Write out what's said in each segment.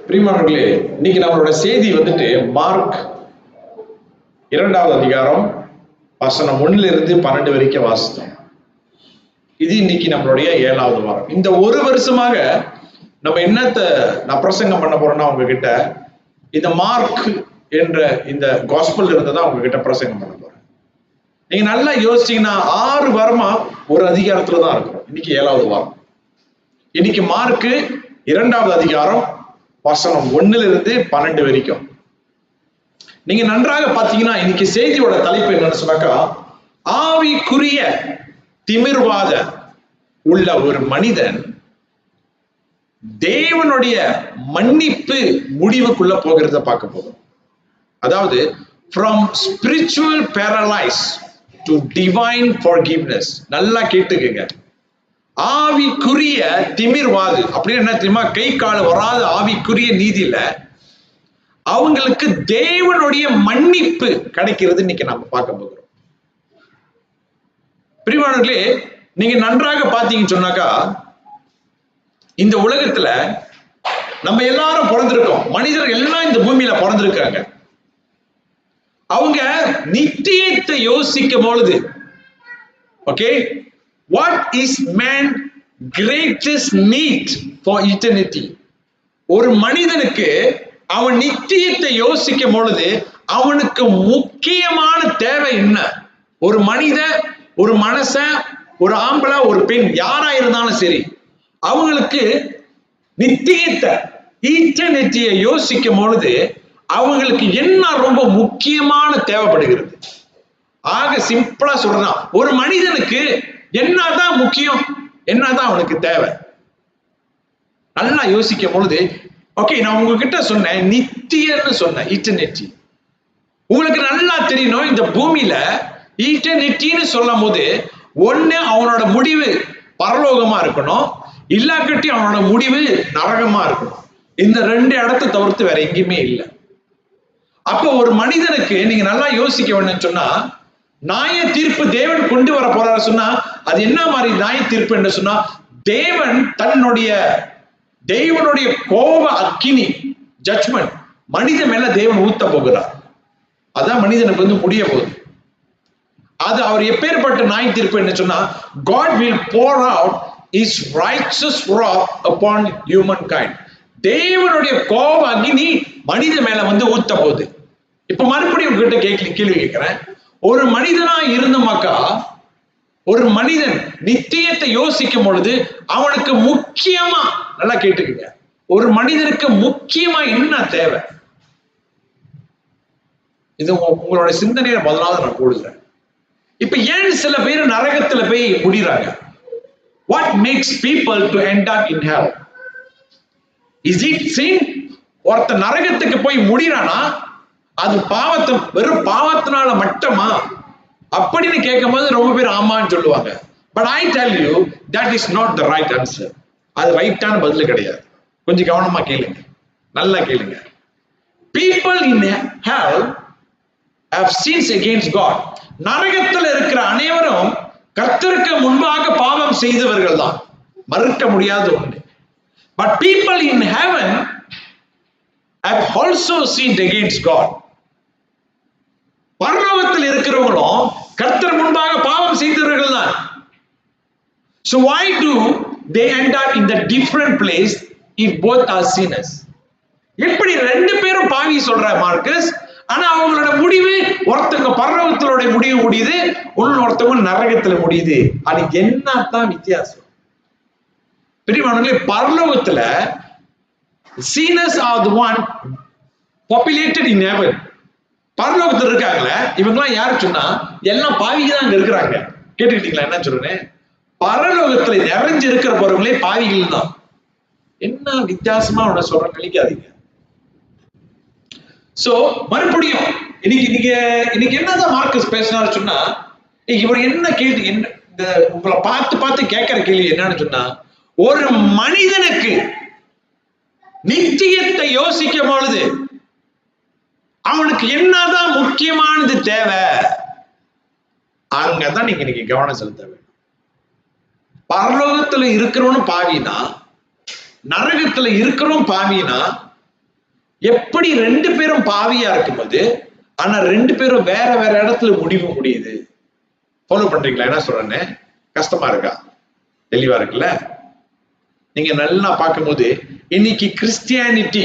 பிரியமானவர்களே, இன்னைக்கு நம்மளோட செய்தி வந்துட்டு மார்க் 2வது அதிகாரம் வசனம் 1 - 12 வரைக்கும் வாசித்தோம். இது இன்னைக்கு நம்மளுடைய 7வது வாரம். இந்த ஒரு வருஷமாக நம்ம நான் பிரசங்கம் பண்ண போறோம்னா உங்ககிட்ட இந்த மார்க் என்ற இந்த காஸ்பல் இருந்ததா உங்ககிட்ட பிரசங்கம் பண்ண போறேன். நீங்க நல்லா யோசிச்சீங்கன்னா 6 வாரமா ஒரு அதிகாரத்துல தான் இருக்கிறோம். இன்னைக்கு 7வது வாரம். இன்னைக்கு மார்க் 2வது அதிகாரம் வசனம் 1 - 12 வரைக்கும். நீங்க நன்றாக பாத்தீங்கன்னா இன்னைக்கு செய்தியோட தலைப்பு என்னன்னு சொன்னாக்கா, ஆவிக்குரிய திமிர்வாத உள்ள ஒரு மனிதன் தேவனுடைய மன்னிப்பு முடிவுக்குள்ள போகிறத பார்க்க போதும். அதாவது from spiritual paralysis to divine forgiveness. நல்லா கேட்டுக்குங்க. ஆவிக்குரிய திமிர்வாது அப்படின்னு என்ன தெரியுமா? கை கால் வராத ஆவிக்குரிய நீதியில அவங்களுக்கு தேவனுடைய மன்னிப்பு கிடைக்கிறது இன்னைக்கு நம்ம பார்க்க போகிறோம். பிரியமானவர்களே, நீங்க நன்றாக பாத்தீங்கன்னு சொன்னாக்கா, இந்த உலகத்துல நம்ம எல்லாரும் பிறந்திருக்கோம். மனிதர்கள் எல்லாம் இந்த பூமியில பிறந்திருக்காங்க. அவங்க நித்தியத்தை யோசிக்கும் பொழுது, okay, what is man greatest need for eternity? ஒரு மனிதனுக்கு அவன் நித்தியத்தை யோசிக்கும் பொழுது அவனுக்கு முக்கியமான தேவை என்ன? ஒரு மனிதன், ஒரு மனுஷன், ஒரு ஆம்பளை, ஒரு பெண், யாரா இருந்தாலும் சரி, அவங்களுக்கு நித்தியத்தை ஈட்டர்னிட்டியை யோசிக்கும் பொழுது அவங்களுக்கு என்ன ரொம்ப முக்கியமான தேவைப்படுகிறது? ஆக சிம்பிளா சொல்றான், ஒரு மனிதனுக்கு என்னதான் முக்கியம், என்னதான் அவனுக்கு தேவை? நல்லா யோசிக்கும் பொழுது, ஓகே, நான் உங்ககிட்ட சொன்னேன் நித்தியன்னு சொன்னேன், ஈட்டர்னிட்டி. உங்களுக்கு நல்லா தெரியணும், இந்த பூமியில ஈட்டர்னிட்டின்னு சொல்லும் போது ஒண்ணு அவனோட முடிவு பரலோகமா இருக்கணும், இல்லாக்கட்டி அவனோட முடிவு நரகமா இருக்கணும். இந்த 2 இடத்தை தவிர்த்து வேற எங்கேயுமே இல்லை. அப்ப ஒரு மனிதனுக்கு நீங்க நல்லா யோசிக்க வேணும்னு சொன்னா, நியாய தீர்ப்பு தேவன் கொண்டு வர போறாரு சொன்னா அது என்ன மாதிரி நியாய தீர்ப்பு என்று சொன்னா, தேவனுடைய கோப அக்கினி ஜட்ஜ்மெண்ட் மனித மேல தேவன் ஊத்த போகிறார். அதான் மனிதனுக்கு முடிய போகுது. அது அவர் எப்பேற்பட்ட நியாய தீர்ப்பு என்ன சொன்னா, God will pour out his righteous wrath upon humankind. தேவனுடைய கோப அக்கினி மனித மேல ஊத்த போகுது. இப்ப மறுபடியும் உங்ககிட்ட கேள்வி கேட்கிறேன், ஒரு மனிதனா இருந்தமாக்கா, ஒரு மனிதன் நித்தியத்தை யோசிக்கும் பொழுது அவனுக்கு முக்கியமா, நல்லா கேட்டுக்குங்க, ஒரு மனிதனுக்கு முக்கியமா என்ன தேவை? இது உங்களோட சிந்தனையில முதலாவது நான் போடுகிறேன். இப்ப ஏன் சில பேர் நரகத்துல போய் முடிறாங்க? What makes people to end up in hell? Is it sin? ஒருத்த நரகத்துக்கு போய் முடிறானா அது வெறும் பாவத்தினால மட்டுமா அப்படின்னு கேட்கும் போது ரொம்ப பேர் ஆமான்னு சொல்லுவாங்க. But I tell you that is not the right answer. அது ரைட்டான பதில் கிடையாது. கொஞ்சம் கவனமா கேளுங்க, நல்லா கேளுங்க. People in hell have sinned against God. நரகத்தில் இருக்கிற அனைவரும் கர்த்தருக்கு முன்பாக பாவம் செய்தவர்கள் தான், மறுக்க முடியாத ஒன்று. But people in heaven have also sinned against God. பரலோகத்தில் இருக்கிறவங்களும் கர்த்தர் முன்பாக பாவம் செய்தவர்கள் தான். So why do they end up in the different place if both are sinners? எப்படி 2 பேரும் பாவி சொல்ற மார்க்கஸ், ஆனா அவங்களோட முடிவு, ஒருத்தங்க பரலோகத்திலோட முடிவு முடியுது, ஒருத்தவங்க நரகத்துல முடியுது. அது என்னதான் வித்தியாசம்? பிரியமானவர்களே, பரலோகத்துல sinners are the one populated in heaven. பரலோகத்துல இருக்காங்களே இவங்கெல்லாம் யாரு சொன்னா, எல்லாம் பாவிங்க தான் அங்க இருக்கிறாங்க. கேட்டுக்கிட்டீங்களா என்ன சொல்றேன்? பரலோகத்துல நிறைஞ்சு இருக்கிற போறவங்களே பாவிகள் தான். என்ன வித்தியாசமா உன்ன சொல்றேன் நினைக்காதீங்க. சோ மறுபடியும் இன்னைக்கு என்னதான் மார்க்கஸ் பேசினாரு சொன்னா, இவர் என்ன கேள்வி, இந்த உங்களை பார்த்து கேட்கிற கேள்வி என்னன்னு சொன்னா, ஒரு மனிதனுக்கு நித்தியத்தை யோசிக்கும் பொழுது அவனுக்கு என்னதான் முக்கியமானது தேவை? அங்கதான் நீங்க இன்னைக்கு கவனம் செலுத்த வேண்டும். பரலோகத்துல இருக்கிறவனும் பாவினா, நரகத்துல இருக்கிறவனும் பாவினா, எப்படி ரெண்டு பேரும் பாவியா இருக்கும்போது ஆனா ரெண்டு பேரும் வேற வேற இடத்துல முடியுது. ஃபாலோ பண்றீங்களா? என்ன சொல்றேன்னு கஷ்டமா இருக்கா? தெளிவா இருக்குல்ல? நீங்க நல்லா பார்க்கும்போது இன்னைக்கு கிறிஸ்டியானிட்டி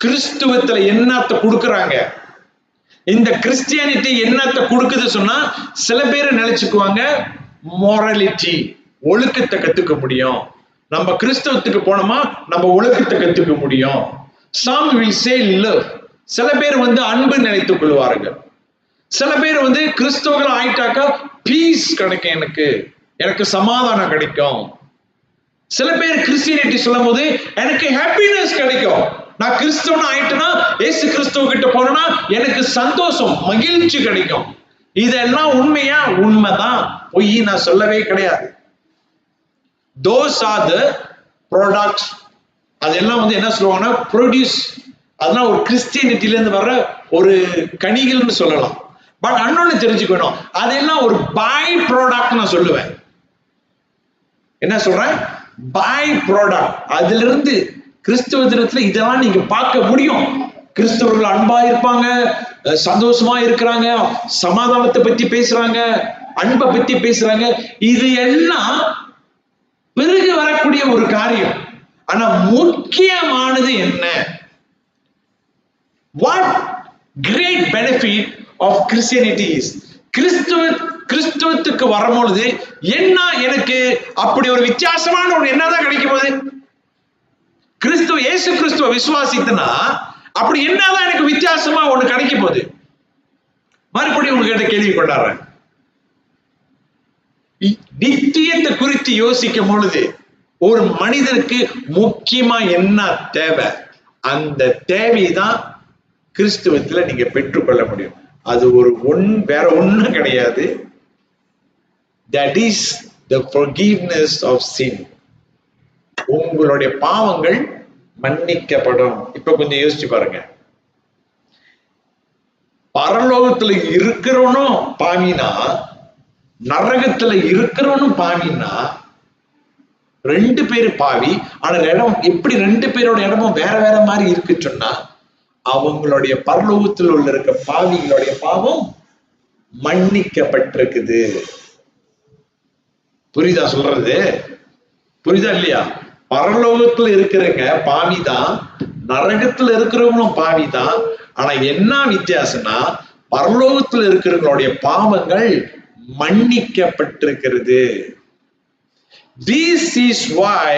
கிறிஸ்துவத்துல என்னத்தை கொடுக்கறாங்க? இந்த கிறிஸ்டியானிட்டி என்னத்தை கொடுக்குது சொன்னா சில பேர் நினைச்சுக்குவாங்க மொராலிட்டி, ஒழுக்கத்தை கத்துக்க முடியும். நம்ம கிறிஸ்தவத்துக்கு போனோமா நம்ம ஒழுக்கத்தை கத்துக்க முடியும். Some will say love. சில பேர் அன்பு நினைத்துக் கொள்வார்கள். சில பேர் கிறிஸ்தவர்கள் ஆயிட்டாக்கா பீஸ் கிடைக்கும், எனக்கு சமாதானம் கிடைக்கும். சில பேர் கிறிஸ்டியானிட்டி சொல்லும் போது எனக்கு ஹாப்பினஸ் கிடைக்கும். நான் கிறிஸ்தவன் ஆயிட்டேன்னா ஏசு கிறிஸ்துவ கிட்ட போனா எனக்கு சந்தோஷம் மகிழ்ச்சி கிடைக்கும். இதெல்லாம் உண்மையா? உண்மைதான், பொய் நான் சொல்லவே கிடையாது. Those are the products. அதெல்லாம் என்ன சொல்லுவாங்கன்னா ப்ரொடியூஸ். அதெல்லாம் ஒரு கிறிஸ்டியானிட்டில இருந்து வர்ற ஒரு கனிகள்னு சொல்லலாம். பட் அன்னொன்னு தெரிஞ்சுக்கணும், அதெல்லாம் ஒரு பை ப்ராடக்ட் நான் சொல்லுவேன். என்ன சொல்றேன்? By product. அதுல இருந்து கிறிஸ்தவ தினத்துல இதெல்லாம் நீங்க பார்க்க முடியும். கிறிஸ்தவர்கள் அன்பா இருப்பாங்க, சந்தோஷமா இருக்கிறாங்க, சமாதானத்தை பத்தி பேசுறாங்க, அன்பை பத்தி பேசுறாங்க. இது எல்லாம் பிறகு வரக்கூடிய ஒரு காரியம். ஆனா முக்கியமானது என்ன? What great benefit of Christianity is? கிறிஸ்துவத்துக்கு வரும்பொழுது என்ன எனக்கு அப்படி ஒரு வித்தியாசமான ஒரு என்னதான் கிடைக்கும் போது? இயேசு கிறிஸ்துவ விசுவாசித்தனா அப்படி என்னதான் எனக்கு வித்தியாசமா ஒண்ணு கிடைக்கும் போது? மறுபடியும் உங்ககிட்ட கேள்வி கொண்டாடுறேன். நித்தியத்தை குறித்து யோசிக்கும் பொழுது ஒரு மனிதனுக்கு முக்கியமா என்ன தேவை? அந்த தேவைதான் கிறிஸ்துவத்துல நீங்க பெற்றுக்கொள்ள முடியும். அது வேற ஒண்ணும் கிடையாது. That is the forgiveness of sin. உங்களுடைய பாவங்கள் மன்னிக்கப்படும். இப்ப கொஞ்சம் யோசிச்சு பாருங்க. பரலோகத்துல இருக்கிறவனும் பாவினா, நரகத்துல இருக்கிறவனும் பாவினா, ரெண்டு பேரு பாவி. ஆனா இடம் எப்படி ரெண்டு பேரோட இடமும் வேற வேற மாதிரி இருக்கு சொன்னா, அவங்களுடைய பரலோகத்தில் உள்ள இருக்க பாவிகளுடைய பாவம் மன்னிக்கப்பட்டிருக்குது. புரியுதா சொல்றது? புரியுதா இல்லையா? பரலோகத்துல இருக்கிறவங்க பாவிதான், நரகத்துல இருக்கிறவங்களும் பாவிதான். ஆனா என்ன வித்தியாசம்னா, பரலோகத்துல இருக்கிறவங்களுடைய பாவங்கள் மன்னிக்கப்பட்டிருக்கிறது. This is why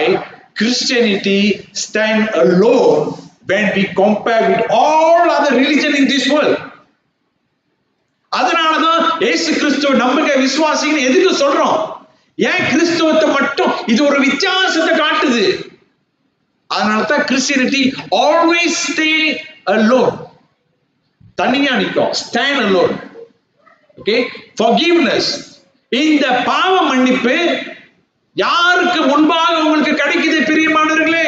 Christianity stand alone when we compare with all other religion in this world. அதனாலதான் இயேசு கிறிஸ்துவ நம்புக விசுவாசின்னு எதுக்கு சொல்றோம்? ஏன் கிறிஸ்துவத்தை மட்டும் இது ஒரு வித்தியாசத்தை காட்டுது? அதனாலதான் கிறிஸ்டியானிட்டி always stay alone. தனியா நிக்கும். Stand alone. Okay? Forgiveness. இந்த பாவ மன்னிப்பு யாருக்கு முன்பாக உங்களுக்கு கிடைக்குது பிரியமானவர்களே?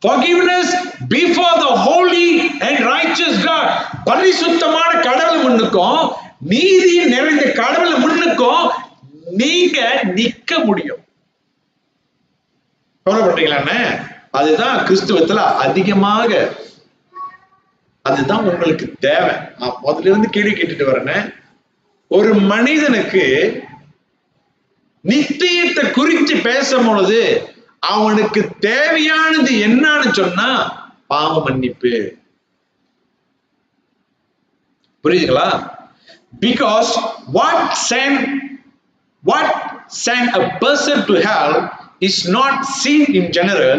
Forgiveness before the holy and righteous God. பரிசுத்தமான கடவுள் முன்னுக்கும் நீதி நிறைந்த கடவுள் முன்னுக்கும் நீங்க நிக்க முடியும். பண்றீங்களா? அதுதான் கிறிஸ்துவத்துல அதிகமாக, அதுதான் உங்களுக்கு தேவை. நான் முதல்ல இருந்து கேள்வி கேட்டுட்டு வரேன். ஒரு மனிதனுக்கு நித்தியத்தை குறித்து பேசும் பொழுது அவனுக்கு தேவையானது என்னன்னு சொன்னா பாவ மன்னிப்பு. புரியுதுங்களா? Because what send a person to hell is not sin in general,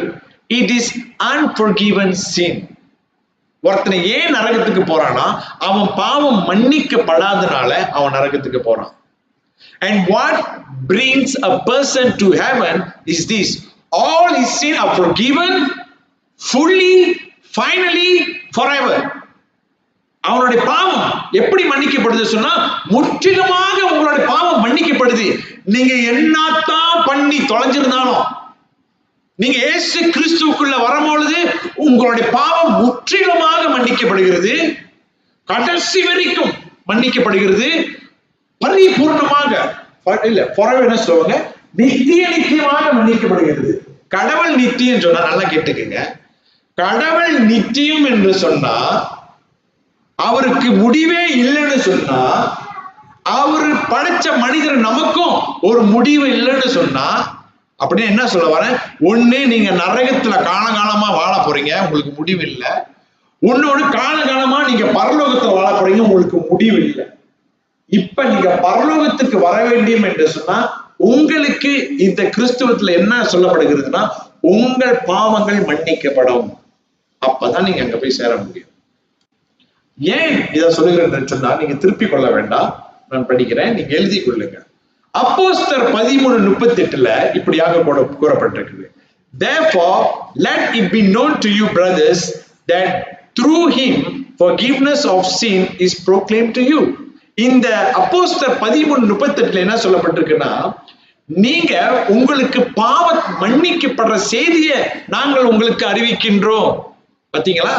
it is unforgiven sin. ஒருத்தனை ஏன் நரகத்துக்கு போறானா? அவன் பாவம் மன்னிக்கப்படாதனால அவன் நரகத்துக்கு போறான். And what brings a person to heaven is this: all his sins are forgiven fully, finally, forever. அவனுடைய பாவம் எப்படி மன்னிக்கப்படுது சொன்னா, முற்றிலுமாக உங்களுடைய பாவம் மன்னிக்கப்படுது. நீங்க என்னத்தான் பண்ணி தொலைஞ்சிருந்தாலும், நீங்க இயேசு கிறிஸ்துவுக்குள்ள வரும்பொழுது உங்களுடைய பாவம் முற்றிலுமாக மன்னிக்கப்படுகிறது. கடைசி வரைக்கும் மன்னிக்கப்படுகிறது. பரிபூர்ணமாக இல்ல, forever என்ன சொல்லுவாங்க, நித்தியமாக மன்னிக்கப்படுகிறது. கடவுள் நித்தியம் சொன்னா நல்லா கேட்டுக்கங்க. கடவுள் நித்தியம் என்று சொன்னா, அவருக்கு முடிவே இல்லைன்னு சொன்னா, அவரு படைச்ச மனிதர் நமக்கும் ஒரு முடிவு இல்லைன்னு சொன்னா, அப்படின்னு என்ன சொல்ல வரேன்? ஒண்ணு நீங்க நரகத்துல காலகாலமா வாழ போறீங்க, உங்களுக்கு முடிவு இல்லை. ஒன்னொன்னு காலகாலமா நீங்க பரலோகத்துல வாழ போறீங்க, உங்களுக்கு முடிவு இல்லை. இப்ப நீங்க பரலோகத்துக்கு வர வேண்டும் என்று சொன்னா, உங்களுக்கு இந்த கிறிஸ்துவத்துல என்ன சொல்லப்படுகிறதுனா, உங்கள் பாவங்கள் மன்னிக்கப்படும். அப்பதான் நீங்க அங்க போய் சேர முடியும். ஏன் இதை சொல்லுகிறேன் சொன்னா, நீங்க திருப்பிக் கொள்ள வேண்டாம், நான் படிக்கிறேன், நீங்க எழுதி கொள்ளுங்க. அப்போஸ்தலர் 13:38 இப்படியாக கூறப்பட்டிருக்குது. Therefore let it be known to you brothers that through him forgiveness of sin is proclaimed to you. இந்த அப்போஸ்தலர் 13:38 என்ன சொல்லப்பட்டிருக்குன்னா, நீங்க உங்களுக்கு பாவம் மன்னிக்கப்படுற செய்தியை நாங்கள் உங்களுக்கு அறிவிக்கின்றோம். பாத்தீங்களா?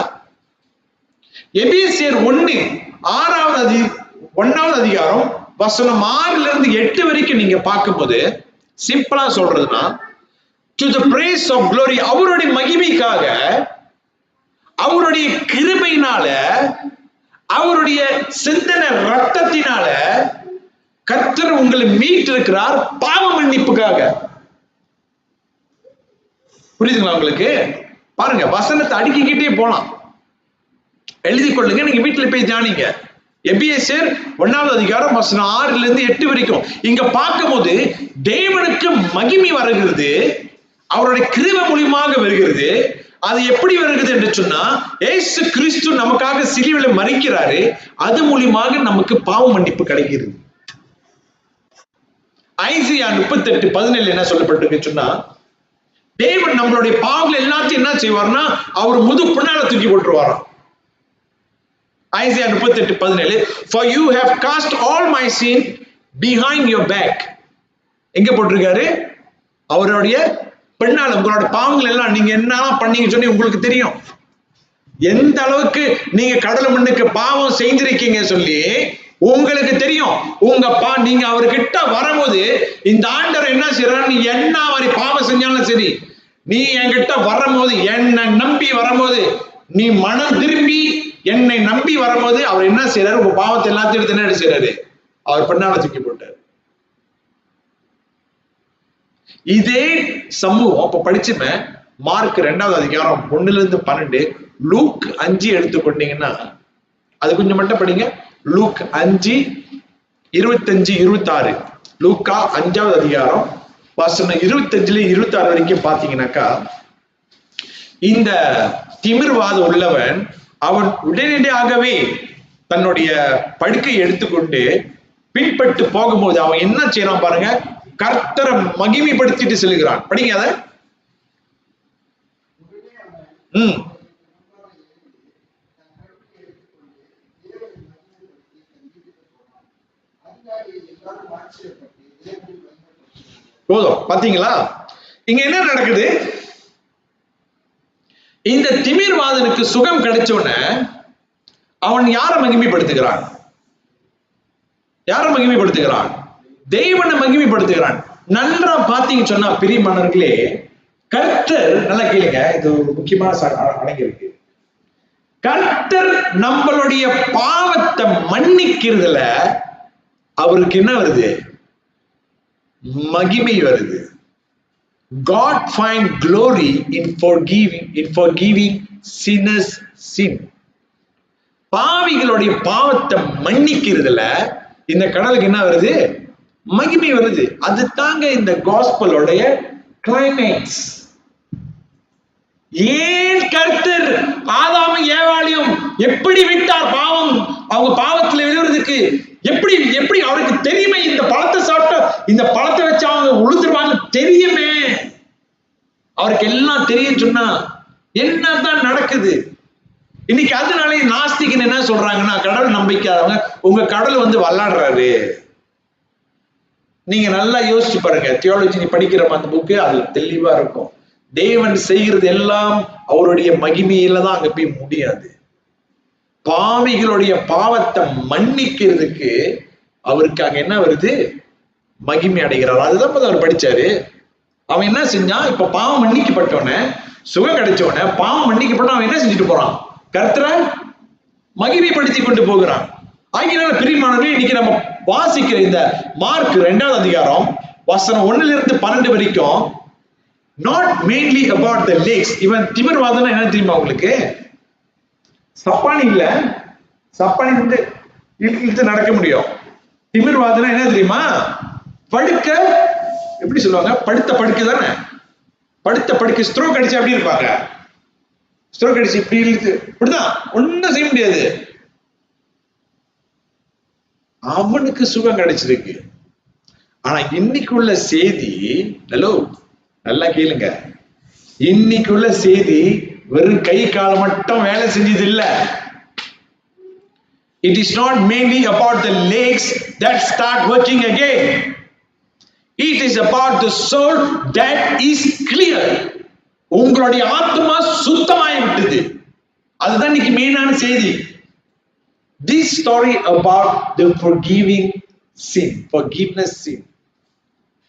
எபேசியர் 1:1 அதிகாரம் வசனம் 6-8 வரைக்கும் நீங்க பார்க்கும்போது சிம்பிளா சொல்றதுன்னா, to the praise of glory, அவருடைய மகிமைக்காக, அவருடைய கிருபையினால, அவருடைய சிந்தனை ரத்தத்தினால கர்த்தர் உங்களை மீட்டிருக்கிறார் பாவ மன்னிப்புக்காக. புரியுதுங்களா உங்களுக்கு? பாருங்க, வசனத்தை அடுக்கிக்கிட்டே போலாம், எழுதி கொள்ளுங்க, நீங்க வீட்டுல போய் தியானிங்க. எபேசியர் 1 அதிகாரம் வசனம் 6-8 வரைக்கும் இங்க பார்க்கும்போது தேவனுக்கு மகிமை வருகிறது, அவருடைய கிருபை மூலமாக வருகிறது. அது எப்படி வருகிறது என்று சொன்னா, இயேசு கிறிஸ்து நமக்காக சிலுவையில மரிக்கிறாரு, அது மூலமாக நமக்கு பாவ மன்னிப்பு கிடைக்கிறது. ஐசியா 38:17 என்ன சொல்லப்பட்டிருக்கு சொன்னா, தேவன் நம்மளுடைய பாவங்கள் எல்லாத்தையும் என்ன செய்வார்னா, அவர் முது பின்னால தூக்கி போட்டுருவாராம். ஐசியா 38:17 for you have cast all my sin behind your back. எங்க போட்டிருக்காரு? அவருடைய பின்னால உங்களோட பாவங்கள் எல்லாம் நீங்க என்னெல்லாம் பண்ணீங்க சொல்லி உங்களுக்கு தெரியும். எந்த அளவுக்கு நீங்க கடல் மண்ணுக்கு பாவம் செய்திருக்கீங்க சொல்லி உங்களுக்கு தெரியும். நீங்க அவர்கிட்ட வரும்போது இந்த ஆண்டவர் என்ன செய்யறாரு, நீ என்ன மாதிரி பாவம் செஞ்சாலும் சரி, நீ என்கிட்ட வரும்போது, என்னை நம்பி வரும்போது, நீ மனம் திரும்பி என்னை நம்பி வரும்போது அவர் என்ன செய்யறாரு, உங்க பாவத்தை எல்லாத்தையும் எடுத்து என்ன செய்யறாரு, அவர் பின்னால தூக்கி போட்டார். இதே சமூகம் இப்ப படிச்சுமே மார்க் 2 அதிகாரம் 1-12, லூக் 5 எடுத்துக்கொண்டீங்கன்னா, அது கொஞ்சம் மட்டும் படிங்க. லூக் 5:25-26, லூக்கா 5 அதிகாரம் வசனம் 25-26 வரைக்கும் பாத்தீங்கன்னாக்கா, இந்த திமிர்வாத உள்ளவன் அவன் உடனடியாகவே தன்னுடைய படுக்கை எடுத்துக்கொண்டு பின்பட்டு போகும்போது அவன் என்ன செய்யறான் பாருங்க, கர்த்தரை மகிமைப்படுத்திட்டு செல்கிறான். படிங்க அத. போதும். பாத்தீங்களா இங்க என்ன நடக்குது? இந்த திமிர்வாதனுக்கு சுகம் கிடைச்சோன்னு அவன் யாரை மகிமைப்படுத்துகிறான்? யாரை மகிமைப்படுத்துகிறான்? தேவனை மகிமைப்படுத்துகிறான். நன்றா பாத்தீங்க சொன்னா பிரியமானவர்களே, கர்த்தர், நல்லா கேளுங்க, இது ஒரு முக்கியமான அடங்கியிருக்கு. கர்த்தர் நம்மளுடைய பாவத்தை மன்னிக்கிறதுல அவருக்கு என்ன வருது? மகிமை வருது. God find glory in forgiving sinners sin. பாவிகளுடைய பாவத்தை மன்னிக்கிறதுல இந்த கடலுக்கு என்ன வருது? மகிமை வருது. அது தாங்க இந்த காஸ்பலோடைய கிளைமேக்ஸ். ஏன் கர்த்தர் ஆதாமும் ஏவாளையும் எப்படி விட்டார்? பாவம், அவங்க பாவத்துல விழுறதுக்கு எப்படி அவருக்கு தெரியுமே, இந்த பழத்தை சாப்பிட்டா இந்த பழத்தை வச்சு அவங்க உழுதுருவாங்க தெரியுமே, அவருக்கு எல்லாம் தெரியும் சொன்னா என்னதான் நடக்குது இன்னைக்கு? அதனாலே நாஸ்திகன் என்ன சொல்றாங்கன்னா, கடவுள் நம்பிக்கையாதவங்க, உங்க கடவுள் விளையாடுறாரு. நீங்க நல்லா யோசிச்சு பாருங்க, தியாலஜி படிக்கிற அந்த புக்கு அதுல தெளிவா இருக்கும். தேவன் செய்கிறது எல்லாம் அவருடைய மகிமையில தான் அங்க போய் முடியாது. பாவிகளுடைய பாவத்தை மன்னிக்கிறதுக்கு அவருக்கு அங்க என்ன வருது? மகிமை அடைகிறார். அதுதான் அவர் படிச்சாரு. அவன் என்ன செஞ்சான்? இப்ப பாவம் மன்னிக்கப்பட்டவன சுகம் கிடைச்ச உடனே பாவம் மன்னிக்கப்பட்ட அவன் என்ன செஞ்சுட்டு போறான்? கர்த்தரை மகிமைப்படுத்தி கொண்டு போகிறான். ஆகியனால பிரியமானவர்களே, இன்னைக்கு நம்ம வாசிக்கிற இந்த மார்க் 2வது அதிகாரம் வசனம் 1-12 வரைக்கும் not mainly about the lakhs. இவன் திமிர்வாதம் என்ன தெரியுமா உங்களுக்கு? சப்பானி இல்ல, சப்பானி வந்து இழுத்து நடக்க முடியும். திமிர்வாதம் என்ன தெரியுமா? படுக்க எப்படி சொல்லுவாங்க? படுத்த படுக்கை தானே. படுத்த படுக்கை ஸ்ட்ரோக் அடிச்சு அப்படி இருப்பாங்க. ஸ்ட்ரோக் அடிச்சு இப்படி இழுத்து இப்படிதான், ஒன்னும் செய்ய முடியாது. அவனுக்கு சுகம் கிடைச்சிருக்கு. ஆனா இன்னைக்குள்ள செய்தி, ஹலோ நல்லா கேளுங்க, இன்னைக்குள்ள செய்தி வெறும் கை கால் மட்டும் வேலை செஞ்சது இல்ல. It is not mainly about the legs that start working again. It is about the soul that is clear. உங்களுடைய ஆத்மா சுத்தமாய் விட்டது. அதுதான் இன்னைக்கு மெயினான செய்தி. This story about the forgiving sin, forgiveness sin.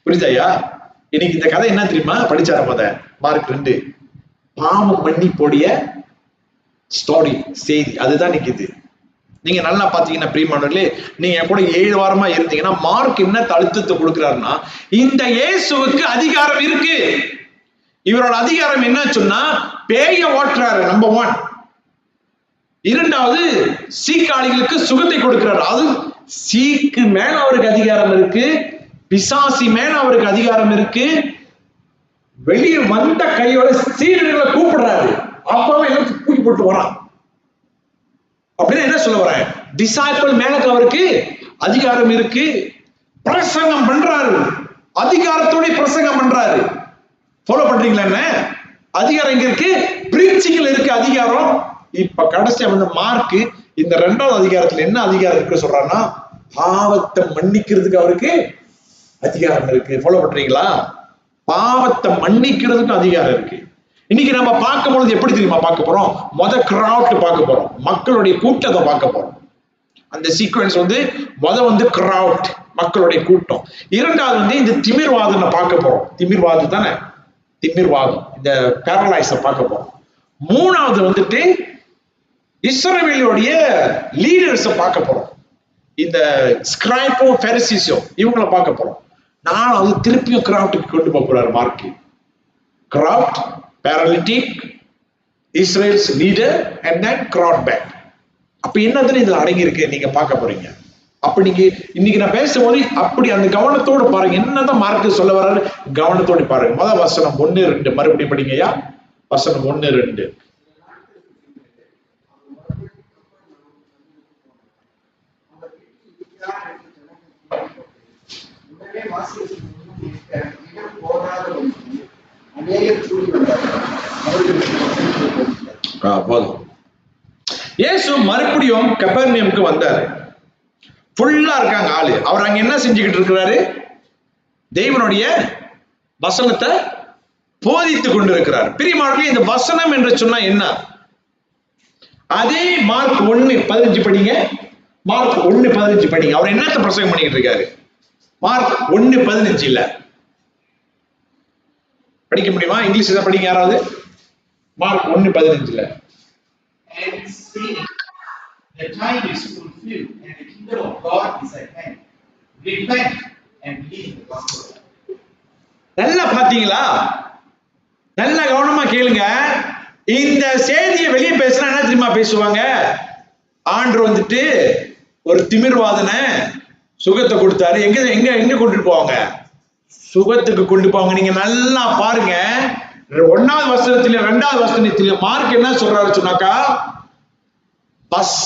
புரியுதாயா? இன்னைக்கு இந்த கதை என்ன தெரியுமா? படிச்சார போத மார்க் 2 பாவம் மன்னிப்புடைய ஸ்டோரி, செய்தி. அதுதான் நிக்குது. நீங்க நல்லா பாத்தீங்கன்னா பிரியமானவர்களே, நீங்க கூட 7 வாரமா இருந்தீங்கன்னா மார்க் என்ன அழுத்தத்தை கொடுக்கிறாருன்னா, இந்த இயேசுவுக்கு அதிகாரம் இருக்கு. இவரோட அதிகாரம் என்ன சொன்னா, பேய ஓட்டுறாரு நம்பர் 1. 2வது சீக்காளிகளுக்கு சுகத்தை கொடுக்கிறார். அது சீக்கு மேல அவருக்கு அதிகாரம் இருக்கு, பிசாசி மேல அவருக்கு அதிகாரம் இருக்கு. வெளியே வந்த கையோட சீடர்களை கூப்பிடுறாரு. அப்பவே எல்லாம் தூக்கி போட்டு வரான். அப்படின்னு என்ன சொல்ல வரேன்? டிசைபிள் மேல அவருக்கு அதிகாரம் இருக்கு. பிரசங்கம் பண்றாரு, அதிகாரத்தோட பிரசங்கம் பண்றாரு. ஃபாலோ பண்றீங்களா? என்ன அதிகாரம் இங்க இருக்கு? பிரீச்சிங்ல இருக்கு அதிகாரம். இப்ப கடைசியா வந்து மார்க் இந்த 2வது அதிகாரத்துல என்ன அதிகாரம் இருக்கு சொல்றான்னா, பாவத்தை மன்னிக்கிறதுக்கு அவருக்கு அதிகாரம் இருக்கு. ஃபாலோ பண்றீங்களா? பாவத்தை மன்னிக்கிறதுக்கு அதிகாரம் இருக்கு. இன்னைக்கு நம்ம பார்க்கும் பொழுது எப்படி தெரியுமா பார்க்க போறோம்? கிரவுட் பார்க்க போறோம், மக்களுடைய கூட்டத்தை பார்க்க போறோம். அந்த சீக்வன்ஸ் வந்து வந்து கிரவுட், மக்களுடைய கூட்டம். 2வது வந்து இந்த திமிர்வாதனை பார்க்க போறோம். திமிர்வாதம் தானே, திமிர்வாதம், இந்த பேரலைஸ பார்க்க போறோம். 3வது வந்துட்டு இஸ்ரவேலுடைய லீடர்ஸ பார்க்க போறோம். இந்த ஸ்கிரைபோ பெரிசிஸோ இவங்கள பார்க்க போறோம். 4வது திருப்பியும் கிரவுட்டுக்கு கொண்டு போறாரு Mark. Crowd, paralytic, Israel's leader, and then crowd back. அப்ப என்னதுன்னு இதுல அடங்கி இருக்கு நீங்க பார்க்க போறீங்க. அப்ப நீங்க இன்னைக்கு நான் பேசும்போது அப்படி அந்த கவனத்தோட பாருங்க, என்னதான் மார்க் சொல்ல வர்றாரு கவனத்தோட பாருங்க. முதல் வசனம் 1-2 மறுபடியும் படிங்கய்யா. வசனம் 1-2. போதும். இயேசு மறுபடியும் கபர்நேமுக்கு வந்தாரு. ஃபுல்லா இருக்காங்க ஆளு. அவர் அங்க என்ன செஞ்சுக்கிட்டு இருக்கிறாரு? தேவனுடைய வசனத்தை போதித்துக் கொண்டிருக்கிறார். பிரியமானவர்களே, இந்த வசனம் என்று சொன்னா என்ன? அதே மார்க் 1:15 படிங்க. மார்க் 1:15 படிங்க. அவர் என்னத்தை பிரசங்கம் பண்ணிட்டு இருக்காரு? மார்க் 1:15 இல்ல படிக்க முடியுமா? இங்கிலீஷ்ல படிங்க யாராவது. Mark 1:15. And saying, the time is fulfilled and the kingdom of God is at hand. Repent and believe the gospel. நல்லா பாத்தீங்களா? நல்லா கவனமா கேளுங்க. இந்த செய்தியை வெளியே பேசினா என்ன தெரியுமா பேசுவாங்க? ஆண்டவர் வந்துட்டு ஒரு திமிர்வாதனை சுகத்தை கொடுத்தாரு. எங்க எங்க எங்க கொண்டு போவாங்க? சுகத்துக்கு கொண்டு போவாங்க. நீங்க நல்லா பாருங்க. 1வது வசனத்திலும் 2வது வசனத்திலும் மார்க் என்ன சொல்றாரு சொன்னாக்கா,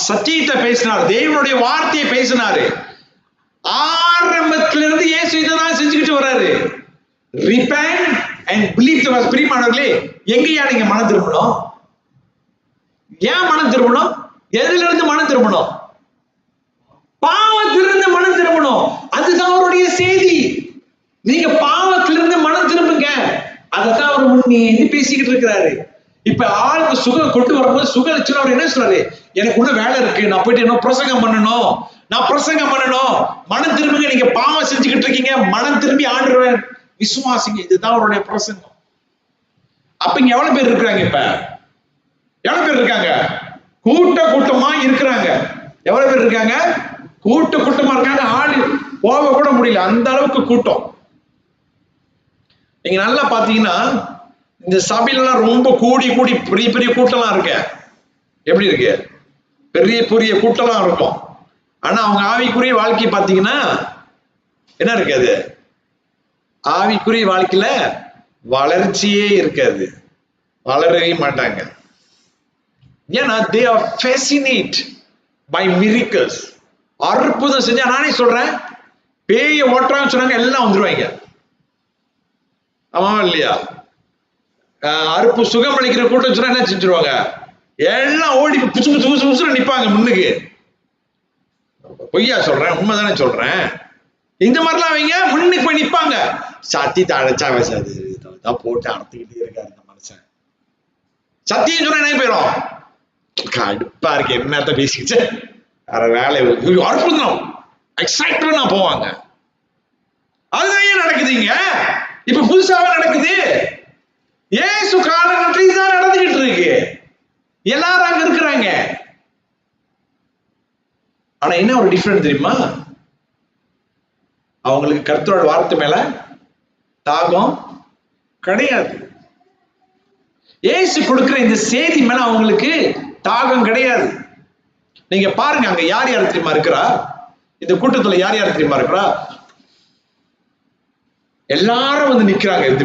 சத்தியத்தை பேசினார், தேவனுடைய வார்த்தையை பேசினாரு. ஆரம்பத்திலிருந்து இயேசு இதைதான் செஞ்சுக்கிட்டு வர்றாரு. Repent and believe the gospel. பிரியமானவர்களே, எங்கயா நீங்க மனம் திரும்பணும்? ஏன் மனம் திரும்பணும்? எதுல இருந்து மனம் திரும்பணும்? பாவத்திலிருந்து மனம் திரும்பணும். அதுதான் அவருடைய செய்தி. நீங்க பாவத்திலிருந்து மனம் திரும்புங்க. அதான் அவர் முன்னே பேசிக்கிட்டு இருக்கிறாரு. இப்ப ஆளுக்கு சுகம் கொண்டு வரும்போது சுகம் அவர் என்ன சொல்றாரு? எனக்கு ஒண்ணு வேலை இருக்கு, நான் போயிட்டு என்ன பிரசங்கம் பண்ணணும், நான் பிரசங்கம் பண்ணணும். மனம் திரும்புங்க. நீங்க பாவம் செஞ்சுக்கிட்டு இருக்கீங்க, மனம் திரும்பி ஆண்டவர் விசுவாசிங்க. இதுதான் அவருடைய பிரசங்கம். அப்ப இங்க எவ்வளவு பேர் இருக்கிறாங்க? இப்ப எவ்வளவு பேர் இருக்காங்க? கூட்டமா இருக்கிறாங்க. எவ்வளவு பேர் இருக்காங்க? கூட்டமா இருக்காங்க. ஆடு போக கூட முடியல, அந்த அளவுக்கு கூட்டம். நீங்க நல்லா பாத்தீங்கன்னா இந்த சபையிலாம் ரொம்ப கூடி பெரிய பெரிய கூட்டம்லாம் இருக்கு. எப்படி இருக்கு? பெரிய பெரிய கூட்டம்லாம் இருக்கும். ஆனா அவங்க ஆவிக்குரிய வாழ்க்கை பாத்தீங்கன்னா என்ன இருக்காது? ஆவிக்குரிய வாழ்க்கையில வளர்ச்சியே இருக்காது, வளரவே மாட்டாங்க. ஏன்னா they are fascinated by miracles. அற்புதம் செஞ்சா, நானே சொல்றேன், பேய ஓட்டுறான்னு சொன்னாங்க எல்லாம் வந்துருவாங்க. ஆமா இல்லையா? அறுப்பு சுகம் அளிக்கிற கூட்டம் சொன்னா என்ன செஞ்சிருவாங்க? எல்லாம் ஓடி புசு புசு புசு புசு நிப்பாங்க முன்னுக்கு. பொய்யா சொல்றேன்? உண்மைதானே சொல்றேன். இந்த மாதிரிலாம் அவங்க முன்னுக்கு போய் நிப்பாங்க. சத்தியத்தை அழைச்சா வசாது போட்டு அறுத்துக்கிட்டே இருக்காரு இந்த மனுஷன். சத்தியம் சொன்னா என்ன போயிடும்? கடுப்பா இருக்கு, என்னத்த பேசிக்கிச்சு, வேற வேலை அற்புதம் எக்ஸைட்டா போவாங்க. அதுதான் ஏன் நடக்குதுங்க இப்ப புதுசாவே நடக்குது. இயேசு காலகட்டத்தில் தான் நடந்துகிட்டு இருக்கு. எல்லாரும் அங்க இருக்கிறாங்க. ஆனா என்ன ஒரு டிஃபரெண்ட் தெரியுமா? அவங்களுக்கு கர்த்தரோட வார்த்தை மேல தாகம் கிடையாது. இயேசு கொடுக்கிற இந்த செய்தி மேல அவங்களுக்கு தாகம் கிடையாது. நீங்க பாருங்க, அங்க யார் யார் தெரியுமா இருக்கிறா? இந்த கூட்டத்துல யார் யார் தெரியுமா இருக்கிறா? எல்லாரும் வந்து நிக்கிறாங்க. இந்த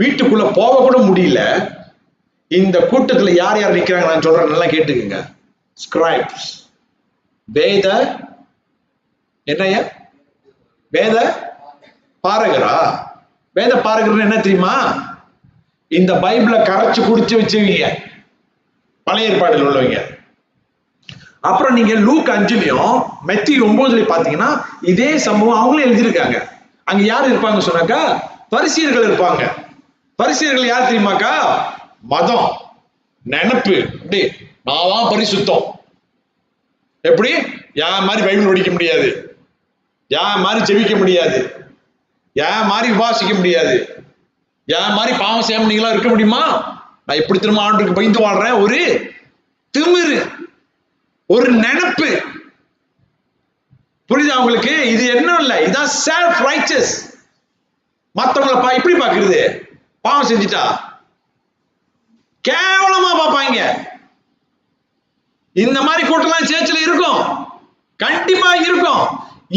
வீட்டுக்குள்ள போக கூட முடியல. இந்த கூட்டத்துல யார் யார் நிக்கிறாங்க நான் சொல்றேன், நல்லா கேட்டுக்குங்க. ஸ்கிரைப்ஸ், வேத என்னையா? வேத பாரகரா? வேத பாரகர் என்ன தெரியுமா? இந்த பைபிளை கரைச்சு குடிச்சு வச்சுவீங்க, பழைய ஏற்பாடுல உள்ளவங்க. அப்புறம் நீங்க லூக் 5லயும் மத்தேயு 9லயும் பாத்தீங்கன்னா இதே சம்பவம் அவங்களே எழுதியிருக்காங்க. அங்க யார் இருப்பாங்க சொன்னாக்கா? பரிசேயர்கள் இருப்பாங்க. பரிசேயர்கள் யார் தெரியுமாக்கா? மதம், நினைப்பு, அப்படி நான் தான் பரிசுத்தம். எப்படி? யார் மாதிரி பைபிள் படிக்க முடியாது, யார் மாதிரி ஜெபிக்க முடியாது, யார் மாதிரி விவாசிக்க முடியாது, யார் மாதிரி பாவம் செய்யாம நீங்களா இருக்க முடியுமா? நான் எப்படி திரும்ப ஆண்டுக்கு பயந்து வாழ்றேன். ஒரு திமிரு, ஒரு நினைப்பு. புரியுதா உங்களுக்கு? இது என்ன இல்ல, இதான் செல்ஃப் ரைச்சஸ். மத்தவங்களை எப்படி பாக்குறது? பாவம் செஞ்சுட்டா கேவலமா பார்ப்பாங்க. இந்த மாதிரி கூட்டம்லாம் சேர்ச்சில் இருக்கும், கண்டிப்பா இருக்கும்.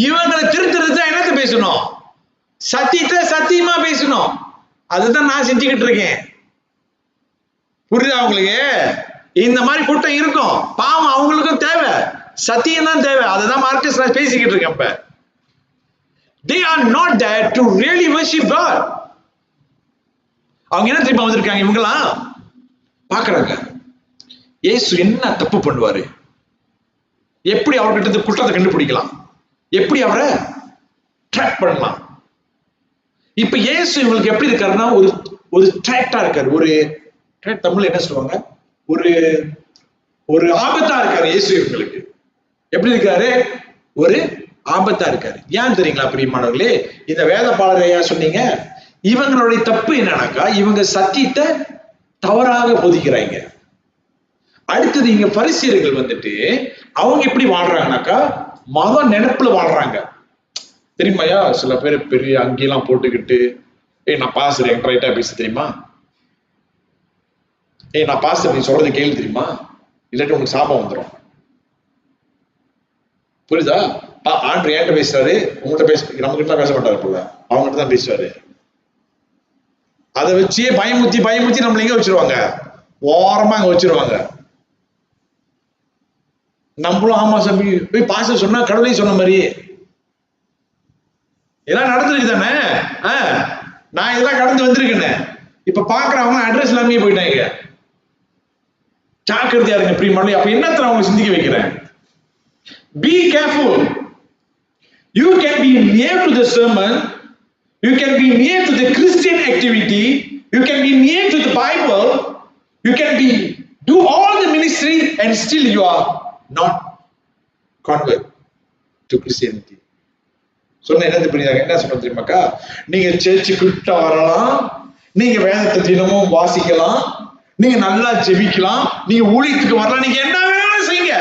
இவங்களை திருத்துறது என்னத்தை பேசணும்? சத்தியத்தை சத்தியமா பேசணும். அதுதான் நான் செஞ்சுக்கிட்டு இருக்கேன். புரியுதா உங்களுக்கு? இந்த மாதிரி கூட்டம் இருக்கும், பாவம் அவங்களுக்கும் தேவை, சத்தியம் தான் தேவை. அதுதான் மார்க்கஸ் நான் பேசிக்கிட்டு இருக்கேன். இப்ப they are not there to really worship God. அவங்க என்ன தெரியுமா வந்திருக்காங்க? இவங்கெல்லாம் பாக்குறாங்க இயேசு என்ன தப்பு பண்ணுவாரு, எப்படி அவர்கிட்ட குற்றத்தை கண்டுபிடிக்கலாம், எப்படி அவரை ட்ராக் பண்ணலாம். இப்ப இயேசு இவங்களுக்கு எப்படி இருக்காருன்னா ஒரு ட்ராக்டா இருக்காரு. ஒரு தமிழ்ல என்ன சொல்லுவாங்க? ஒரு ஆபத்தா இருக்காரு இயேசு இவங்களுக்கு. எப்படி இருக்காரு? ஒரு ஆபத்தா இருக்காரு. ஏன் தெரியுங்களா பிரியமானவர்களே? இந்த வேத பாடலையா சொன்னீங்க, இவங்களுடைய தப்பு என்னன்னாக்கா இவங்க சத்தியத்தை தவறாக போதிக்கிறாங்க. அடுத்தது இங்க பரிசேயர்கள் வந்துட்டு அவங்க எப்படி வாழ்றாங்கனாக்கா மத நினைப்புல வாழ்றாங்க. தெரியுமாயா? சில பேர் பெரிய அங்கெல்லாம் போட்டுக்கிட்டு, நான் பாஸ்டர் என்கிட்ட ரைட்டா பேச தெரியுமா, நான் பாஸ்டர் நீ சொல்றது கேள்வி தெரியுமா, இல்லாட்டி உனக்கு சாபம் வந்துடும். புரியுதா? ஆண்டு என்கிட்ட பேசுறாரு, உங்கள்கிட்ட நம்ம கிட்ட பேச மாட்டாரு போல, அவங்ககிட்ட தான் பேசுவாரு. அதை வச்சே பயமுத்தி நம்மள எங்க வச்சிருவாங்க? ஓரமா அங்க வச்சிருவாங்க. நம்மளும் ஆமா சாமி போய் பாஸ்டர் சொன்னா கடவுளையும் சொன்ன மாதிரி எல்லாம் நடந்திருக்கு தானே. நான் இதெல்லாம் கடந்து வந்திருக்கேன். இப்ப பாக்குறவங்க அட்ரஸ் இல்லாமே போயிட்டாங்க. ஜாக்கிரதையா இருங்க பிரியமானவர்களே. அப்ப என்னத்தை அவங்க சிந்திக்க வைக்கிறேன்? Be careful. You can be near to the sermon, you can be near to the Christian activity, you can be near to the Bible, you can do all the ministry and still you are not convert to Christianity. சொன்ன என்னது புரியுதாங்க? என்ன சொல்ல தெரியுமாக்கா? நீங்க church கிட்ட வரலாம், நீங்க வேதத்தை தினமும் வாசிக்கலாம், நீங்க நல்லா ஜெபிக்கலாம், நீங்க ஊழியத்துக்கு வரலாம், நீங்க என்ன வேணாலும் செய்யுங்க.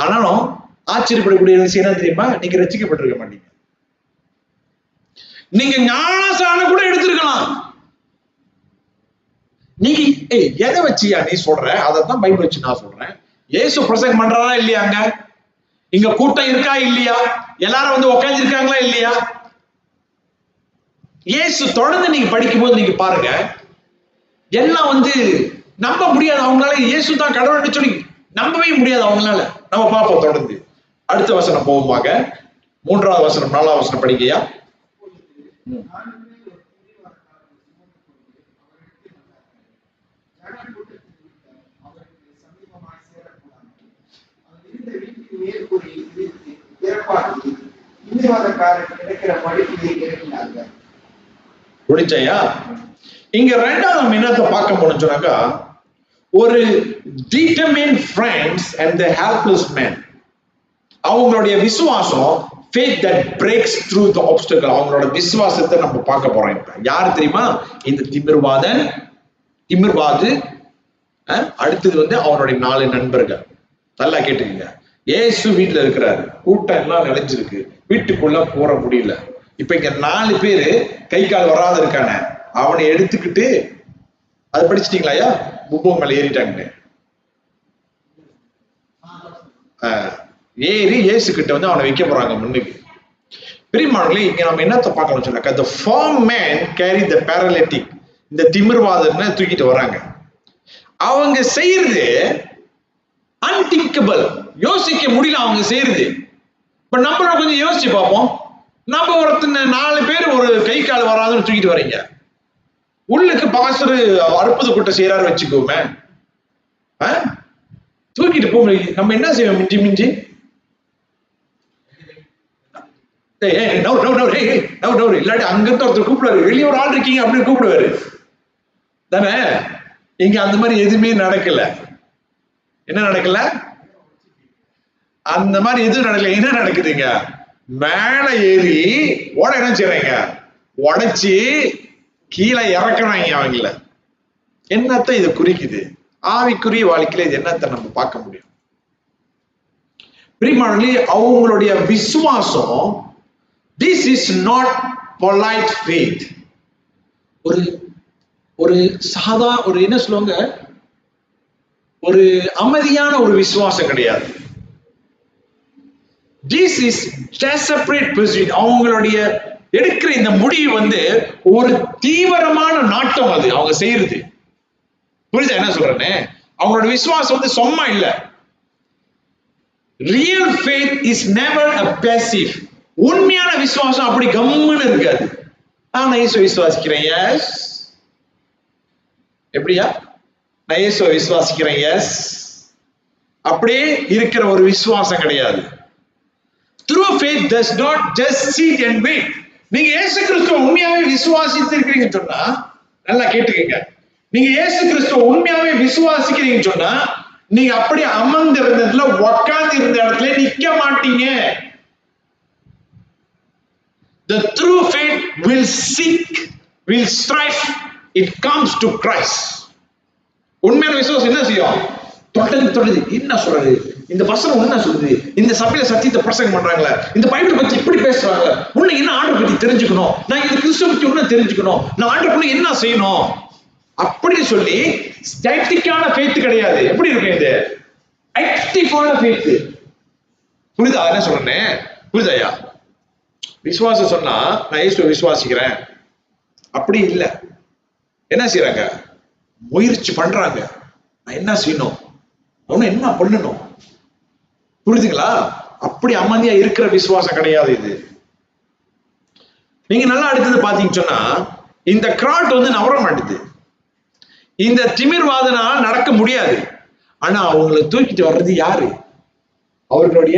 ஆனாலும் ஆச்சரியப்படக்கூடிய விஷயம் என்ன தெரியுமா? நீங்க ரட்சிக்கப்பட்டிருக்க மாட்டீங்க. நீங்க ஞானஸ்நானம் கூட எடுத்திருக்கலாம். நீங்க எதை வச்சியா நீ சொல்ற? அதான் பைபிள் வச்சு நான் சொல்றேன். இயேசு பிரசங்கம் பண்றாரா இல்லையாங்க? இங்க கூட்டம் இருக்கா இல்லையா? எல்லாரும் வந்து உட்கார்ந்து இருக்காங்களா இல்லையா? இயேசு தொடர்ந்து நீங்க படிக்கும் போது நீங்க பாருங்க, எல்லாம் வந்து நம்ப முடியாது அவங்களால. இயேசு தான் கடவுள்னு சொல்லி நம்பவே முடியாது அவங்களால. நம்ம பார்ப்போம் தொடர்ந்து. அடுத்த வசனம் போகுமாங்க. 3வது வசனம் 4வது வசனம் படிக்கையா. முடிச்சையா? இங்க 2வது நம்ம என்னத்தை பார்க்க போனோம்னு சொன்னாக்கா, ஒரு determined friends and the helpless man. அவங்களுடைய விசுவாசம், faith that breaks through the obstacle. அவங்களோட விசுவாசத்தை நம்ம பார்க்க போறோம். இப்ப யாரு தெரியுமா? இந்த திமிர்வாது. அடுத்தது வந்து அவனுடைய 4 நண்பர்கள். நல்லா கேட்டுக்கங்க. இயேசு வீட்டுல இருக்கிறாரு, கூட்டம் எல்லாம் நிலைஞ்சிருக்கு, வீட்டுக்குள்ள போற முடியல. இப்ப இங்க 4 பேரு கை கால் வராது இருக்கான, அவனை எடுத்துக்கிட்டு, அது படிச்சிட்டீங்களா? புப்பம் மேல ஏறிட்டாங்க. ஏறி இயேசு கிட்ட வந்து அவனை வைக்க போறாங்க முன்னுக்கு. பிரியமானவர்களே, இங்க நம்ம என்னத்தை பார்க்கணும் சொன்னாக்கா, the firm man carry the paralytic. இந்த திமிர்வாதனை தூக்கிட்டு வராங்க. அவங்க செய்யறது unthinkable, யோசிக்க முடியல அவங்க செய்யறது. இப்ப நம்மள கொஞ்சம் யோசிச்சு பார்ப்போம். நம்ம ஒருத்தனை 4 பேர் ஒரு கை கால் வராதுன்னு தூக்கிட்டு வரீங்க. உள்ளுக்கு பாஸ்டர் அற்புத கூட்டம் செய்யறாரு வச்சுக்கோமே, தூக்கிட்டு போக முடியும். நம்ம என்ன செய்வோம்? மிஞ்சி இல்லாட்டி அங்கிருந்து ஒருத்தர் கூப்பிடுவாரு, வெளியே ஒரு ஆள் இருக்கீங்க அப்படின்னு கூப்பிடுவாரு தானே. இங்க அந்த மாதிரி எதுவுமே நடக்கல. என்ன நடக்கல? அந்த மாதிரி எதுவும் நடக்கல. என்ன நடக்குதுங்க? மேல ஏறி ஓட என்ன செய்யறாங்க? உடைச்சி கீழே இறக்கறாங்க அவங்கள. என்னத்தை இது குறிக்குது? ஆவிக்குரிய வாழ்க்கையில இது என்னத்தை நம்ம பார்க்க முடியும்? பிரியமானவர்களே, அவங்களுடைய விசுவாசம், this is not polite faith. ஒரு சாதா ஒரு என்ன சொல்லுவாங்க, ஒரு அமைதியான ஒரு விசுவாசம் கிடையாது. This is desperate pursuit. அவங்களுடைய எடுக்கிற இந்த முடிவு வந்து ஒரு தீவிரமான நாட்டம். அது அவங்க செய்யறது புரியுதா என்ன சொல்றேன்னு? அவங்களோட விசுவாசம் வந்து சும்மா இல்ல. Real faith is never a passive. உண்மையான விசுவாசம் அப்படி கம்முன்னு இருக்காது. நான் இயேசுவை விசுவாசிக்கிறேன், எஸ். எப்படியா? நான் இயேசுவை விசுவாசிக்கிறேன், எஸ். அப்படியே இருக்கிற ஒரு விசுவாசம் கிடையாது. True faith does not just sit and wait. நீங்க இயேசு கிறிஸ்துவை உண்மையாவே விசுவாசித்து இருக்கிறீங்கன்னு சொன்னா, நல்லா கேட்டுக்கங்க. நீங்க இயேசு கிறிஸ்துவை உண்மையாவே விசுவாசிக்கிறீங்கன்னு சொன்னா, நீங்க அப்படியே அமர்ந்து இருந்ததுல உட்கார்ந்து இருந்த இடத்துல நிக்க மாட்டீங்க. The true faith will seek, will strive. It comes to Christ. உண்மையான விசுவாசம் என்ன செய்யும்? தொடர்ந்து என்ன சொல்றது, இந்த வசனம் என்ன சொல்லுது, இந்த சபையில சத்தியத்தை பிரசங்கம் பண்றாங்களே, இந்த பைபிள் பத்தி இப்படி பேசுறாங்க, உன்னை என்ன ஆண்டவரை பத்தி தெரிஞ்சுக்கணும், நான் இந்த கிறிஸ்துவ பத்தி உன்ன தெரிஞ்சுக்கணும், நான் ஆண்டவருக்குள்ள என்ன செய்யணும் அப்படின்னு சொல்லி ஸ்டாட்டிக்கான ஃபெய்த் கிடையாது. எப்படி இருக்கு? இது ஆக்டிவான ஃபெய்த். புரியுதா என்ன சொல்றேன்? புரியுதாயா? விசுவாசம் சொன்னா நான் இயேசுவை விசுவாசிக்கிறேன் அப்படி இல்லை. என்ன செய்யறாங்க? முயற்சி பண்றாங்க. நான் என்ன செய்யணும், அவனை என்ன பண்ணணும், புரியுதுங்களா? அப்படி அமைதியா இருக்கிற விசுவாசம் கிடையாது இது. நீங்க நல்லா அடுத்தது பாத்தீங்கன்னு சொன்னா, இந்த கிராட் வந்து நவர மாட்டுது. இந்த திமிர்வாதனால் நடக்க முடியாது. ஆனா அவங்களை தூக்கிட்டு வர்றது யாரு? அவர்களுடைய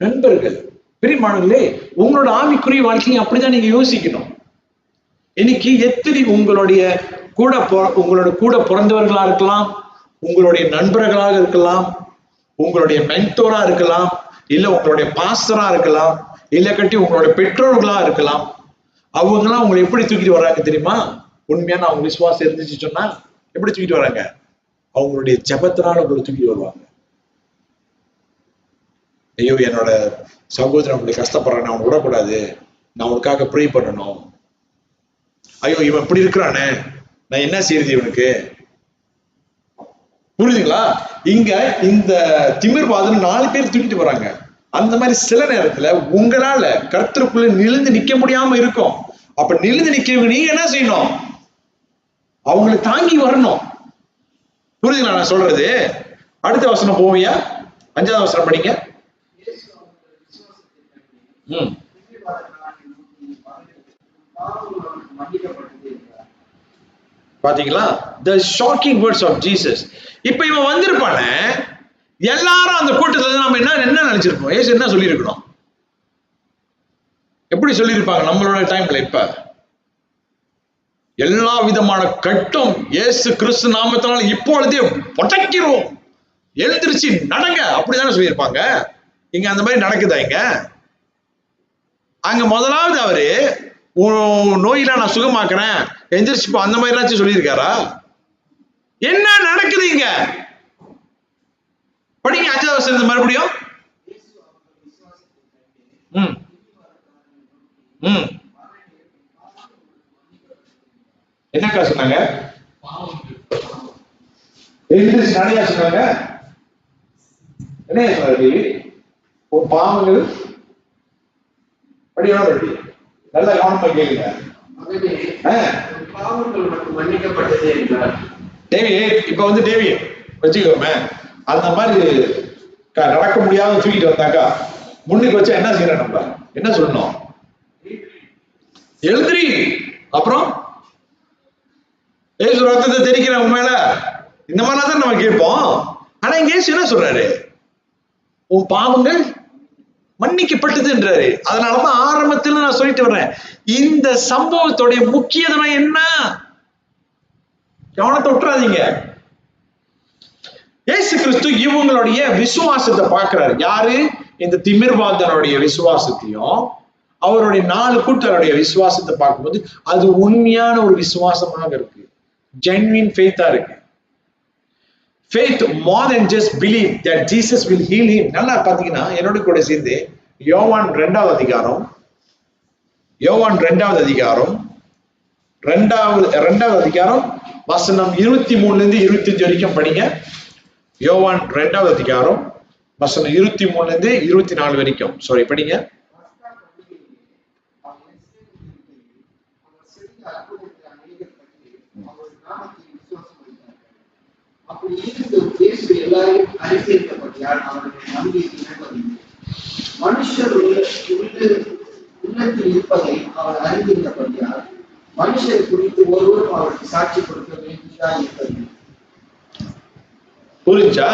நண்பர்கள். பிரியமானவர்களே, உங்களோட ஆவிக்குரிய வாழ்க்கையை அப்படிதான் நீங்க யோசிக்கணும். இன்னைக்கு எத்தனை உங்களுடைய கூட பிறந்தவர்களா இருக்கலாம், உங்களுடைய நண்பர்களாக இருக்கலாம், உங்களுடைய மென்டோரா இருக்கலாம், இல்ல உங்களுடைய பாஸ்டரா இருக்கலாம், இல்ல கட்டி உங்களுடைய பெற்றோர்களா இருக்கலாம். அவங்க எல்லாம் உங்களை எப்படி தூக்கிட்டு வர்றாங்க தெரியுமா? உண்மையான அவங்க விசுவாசம் இருந்துச்சு சொன்னா எப்படி தூக்கிட்டு வர்றாங்க? அவங்களுடைய ஜெபத்தினால உங்களை தூக்கிட்டு வருவாங்க. ஐயோ என்னோட சகோதரன் அப்படி கஷ்டப்படுறான், அவனை விடக்கூடாது, நான் உனக்காக ப்ரே பண்ணணும். ஐயோ இவன் இப்படி இருக்கிறானே, நான் என்ன செய்யறது இவனுக்கு? புரியுதுங்களா? இங்க இந்த திமிர்வாதம் 4 பேர் தூக்கிட்டு வராங்க. அந்த மாதிரி சில நேரத்துல உங்களால கர்த்தருக்குள்ள நிமிர்ந்து நிக்க முடியாம இருக்கும். அப்ப நிமிர்ந்து நிக்கிறவங்க நீங்க என்ன செய்யணும்? அவங்களை தாங்கி வரணும். புரியுதுங்களா நான் சொல்றது? அடுத்த வசனம் போவியா? 5வது வசனம் படிங்க. பாத்தீங்களா? The shocking words of Jesus. இப்ப இவன் வந்திருப்பானே, எல்லாரும் அந்த கூட்டத்துல நம்ம என்ன நினைச்சிருப்போம்? ஏசு என்ன சொல்லியிருக்கணும்? எப்படி சொல்லியிருப்பாங்க நம்மளோட டைம்ல? இப்ப எல்லா விதமான கட்டும் இயேசு கிறிஸ்து நாமத்தினால இப்பொழுதே உடைக்கிறோம், எழுந்திருச்சு நடங்க, அப்படிதானே சொல்லியிருப்பாங்க. இங்க அந்த மாதிரி நடக்குதா? இங்க அங்க முதலாவது அவரு நோயில நான் சுகமாக்குறேன், எந்திரிச்சு அந்த மாதிரி சொல்லியிருக்காரா? என்ன நடக்குது இங்க? படிங்க 5வது வசனத்தை மறுபடியும். என்னக்கா சொன்னாங்க? எந்திரிச்சு நடையா சொன்னாங்க. என்ன சொன்னாரு? பாவங்கள் படியா படி நல்ல கவனமா கேளுங்க. இப்ப வந்து டேவி வச்சுக்கோமே, அந்த மாதிரி நடக்க முடியாத தூக்கிட்டு வந்தாக்கா முன்னுக்கு வச்சா என்ன செய்யணும்? நம்ம என்ன சொல்லணும்? எழுந்திரி. அப்புறம் ஏசு ரத்தத்தை தெரிக்கிற உண்மையில இந்த மாதிரிலாம் தான் நம்ம கேட்போம். ஆனா இங்க ஏசு என்ன சொல்றாரு? உன் பாவங்கள் மன்னிக்கப்பட்டதுன்றாரு. அதனாலதான் ஆரம்பத்தில் நான் சொல்லிட்டு வர்றேன், இந்த சம்பவத்துடைய முக்கியத்துவம் என்ன? கவனத்தை விட்டுறாதீங்க. இயேசு கிறிஸ்து இவங்களுடைய விசுவாசத்தை பார்க்கிறாரு. யாரு? இந்த திமிர்வாதனுடைய விசுவாசத்தையும் அவருடைய 4 கூட்டருடைய விசுவாசத்தை பார்க்கும்போது அது உண்மையான ஒரு விசுவாசமாக இருக்கு. ஜென்யூன் ஃபெய்த்தா இருக்கு. Faith more than just believe that Jesus will heal him. நல்லா பாத்தீங்கன்னா என்னோட கூட சேர்ந்து யோவான் 2வது அதிகாரம், யோவான் 2வது அதிகாரம், 2வது அதிகாரம் வசனம் 23ல இருந்து 25 வரைக்கும் படிங்க. யோவான் 2வது அதிகாரம் வசனம் 23ல இருந்து 24 வரைக்கும் படிங்க. மனுஷர் உள்ளத்தில் இருப்பதை அவர் அறிந்திருந்தபடியால் மனுஷர் குறித்து ஒருவரும் அவருக்கு சாட்சி கொடுக்க வேண்டியதாக இருக்கிறது. புரிஞ்சா?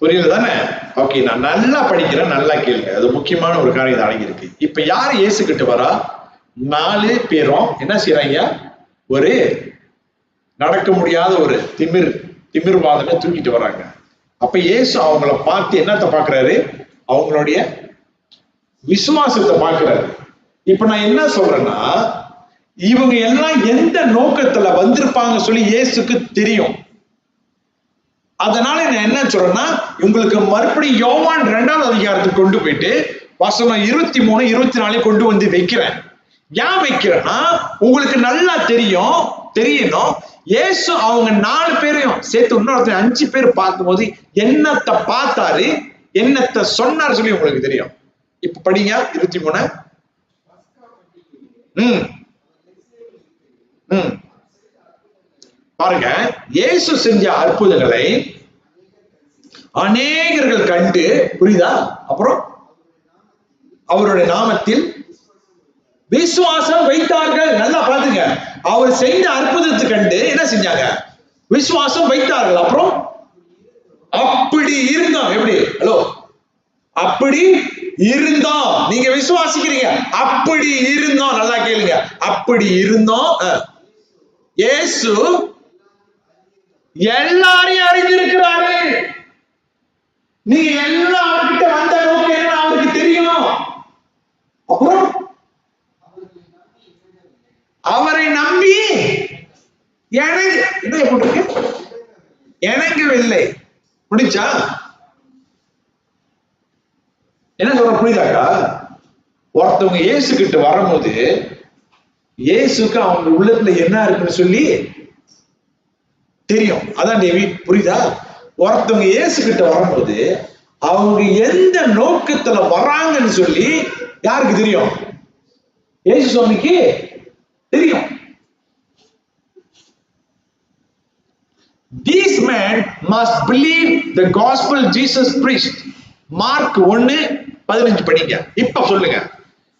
புரியுது தானே? ஓகே, நான் நல்லா படிக்கிறேன், நல்லா கேளுங்க. அது முக்கியமான ஒரு காரியம் அடங்கி இருக்கு. இப்ப யாரு இயேசு கிட்ட வரா? 4 பேரும் என்ன செய்யறாங்க? ஒரு நடக்க முடியாத ஒரு திமிர்வாதனை தூக்கிட்டு வராங்க. அப்ப இயேசு அவங்கள பார்த்து என்னத்தை பார்க்கிறாரு? அவங்களுடைய விசுவாசத்தை பார்க்கிறாரு. இப்ப நான் என்ன சொல்றேன்னா, இவங்க எல்லாம் எந்த நோக்கத்துல வந்திருப்பாங்க சொல்லி இயேசுக்கு தெரியும். அதனால நான் என்ன சொல்றேன்னா, உங்களுக்கு மறுபடியும் யோவான் 2வது அதிகாரத்துக்கு கொண்டு போயிட்டு வசனம் 23, 24 கொண்டு வந்து வைக்கிறேன். ஏன் வைக்கிறேன்னா, உங்களுக்கு நல்லா தெரியணும் இயேசு அவங்க 4 பேரையும் சேர்த்து இன்னொருத்தர் 5 பேர் பார்க்கும்போது என்னத்தை பார்த்தாரு, என்னத்தை சொன்னார் சொல்லி உங்களுக்கு தெரியும். இப்ப படிங்க 23. பாருங்க, இயேசு செஞ்ச அற்புதங்களை அநேகர்கள் கண்டு, புரியுதா? அப்புறம் அவருடைய நாமத்தில் விசுவாசம் வைத்தார்கள். நல்லா பாத்துங்க, அவர் செய்த அற்புதத்தை கண்டு என்ன செஞ்சாங்க? விசுவாசம் வைத்தார்கள். அப்புறம் அப்படி இருந்தோம். எப்படி? ஹலோ, அப்படி இருந்தோம். நீங்க விசுவாசிக்கிறீங்க, அப்படி இருந்தோம். நல்லா கேளுங்க, அப்படி இருந்தோம். இயேசு எல்லாரையும் அறிந்திருக்கிறாரு. நீங்க எல்லாம் அவர்கிட்ட வந்த நோக்கம் என்ன அவருக்கு தெரியும். அப்புறம் அவரை நம்பி என்ன போட்டிருக்கு? இணங்கவில்லை. முடிச்சா என்ன சொல்ற புரியுதாக்கா? ஒருத்தவங்க இயேசு கிட்ட வரும்போது இயேசுக்கு அவங்க உள்ளத்துல என்ன இருக்குன்னு சொல்லி தெரியும். அதான் டேவிட், புரியுதா? ஒருத்தவங்க இயேசு கிட்ட வரும்போது அவங்க எந்த நோக்கத்துல வராங்கன்னு சொல்லி யாருக்கு தெரியும்? இயேசு சுவாமிக்கு தெரியும். These men must believe the gospel Jesus preached. Mark 1:15 படிங்க. இப்ப சொல்லுங்க,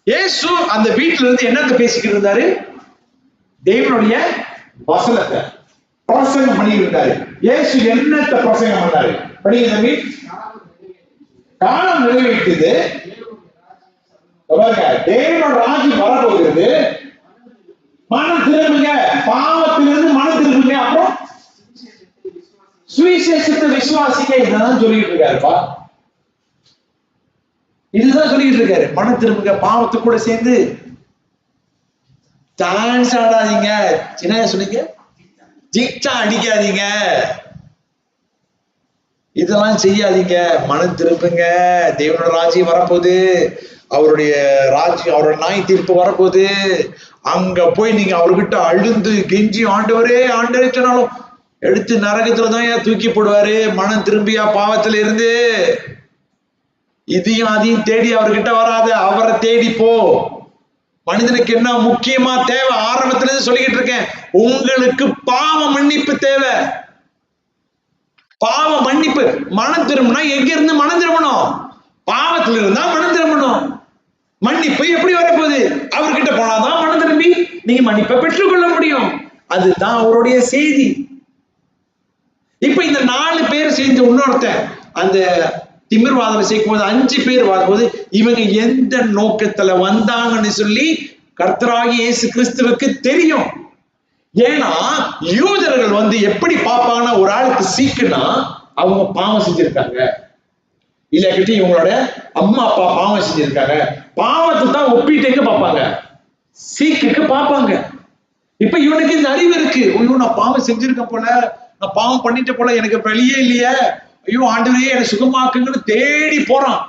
இயேசு அந்த வீட்டுல இருந்து என்னத்தை பேசிக்கிட்டு இருந்தாரு? தேவனுடைய வசனத்தை பிரசங்கம் பண்ணிட்டு இருந்தாரு. இயேசு என்னத்தை பிரசங்கம் பண்ணாரு? படிங்க தம்பி. காலம் நிறைவேற்றியது, தேவனோட ராஜ்யம் வரப்போகிறது, மனம் திரும்புங்க, பாவத்திலிருந்து மனம் திரும்புங்க, அப்புறம் சுவிசேஷத்தை விசுவாசிக்க. இதுதான் சொல்லிட்டு இருக்காருப்பா. இதுதான் சொல்லிட்டு இருக்காரு. மனம் திரும்புங்க, பாவத்து கூட சேர்ந்து டான்ஸ் ஆடாதீங்க. என்ன சொன்னீங்க? ஜிக்சா அடிக்காதீங்க, இதெல்லாம் செய்யாதீங்க. மனம் திரும்புங்க, தேவனோட ராஜ்யம் வரப்போகுது, அவருடைய ராஜ்யம், அவரோட நியாய தீர்ப்பு வரப்போகுது. அங்க போய் நீங்க அவர்கிட்ட அழுந்து கெஞ்சி ஆண்டவரே ஆண்டவரே சொன்னாலும் எடுத்து நரகத்துலதான் ஏன் தூக்கி போடுவாரு. மனம் திரும்பியா பாவத்துல இருந்து. இதையும் அதையும் தேடி அவர்கிட்ட வராத, அவரை தேடி போ. மனிதனுக்கு என்ன முக்கியமா தேவை? ஆரம்பத்துல இருந்து சொல்லிக்கிட்டு இருக்கேன், உங்களுக்கு பாவ மன்னிப்பு தேவை. பாவ மன்னிப்பு. மனம் திரும்பினா எங்க இருந்து மனம் திரும்பணும்? பாவத்துல இருந்தா மனம் திரும்பணும். மன்னிப்பு எப்படி வரப்போகுது? அவர்கிட்ட போனாதான் மனம் திரும்பி நீங்க மன்னிப்பை பெற்றுக்கொள்ள முடியும். அதுதான் அவருடைய செய்தி. இப்ப இந்த 4 பேர் சேர்ந்து இன்னொருத்தன் அந்த திமிர்வாதம் சேர்க்கும் போது 5 பேர் வரும்போது இவங்க எந்த நோக்கத்துல வந்தாங்கன்னு சொல்லி கர்த்தராகிய இயேசு கிறிஸ்துவுக்கு தெரியும். ஏன்னா யூதர்கள் வந்து எப்படி பார்ப்பாங்கன்னா, ஒரு ஆளுக்கு சீக்குன்னா அவங்க பாவம் செஞ்சிருக்காங்க, இல்லாட்டி இவங்களோட அம்மா அப்பா பாவம் செஞ்சிருக்காங்க. பாவத்தை தான் ஒப்பிட்டு எங்க பார்ப்பாங்க? சீக்குக்கு பார்ப்பாங்க. இப்ப இவனுக்கு இந்த அறிவு இருக்கு, ஐயோ நான் பாவம் செஞ்சிருக்கேன் போல, நான் பாவம் பண்ணிட்ட போல, எனக்கு வெளியே இல்லையே, ஐயோ ஆண்டவரே என்னை சுகமாக்குங்கன்னு தேடி போறான்.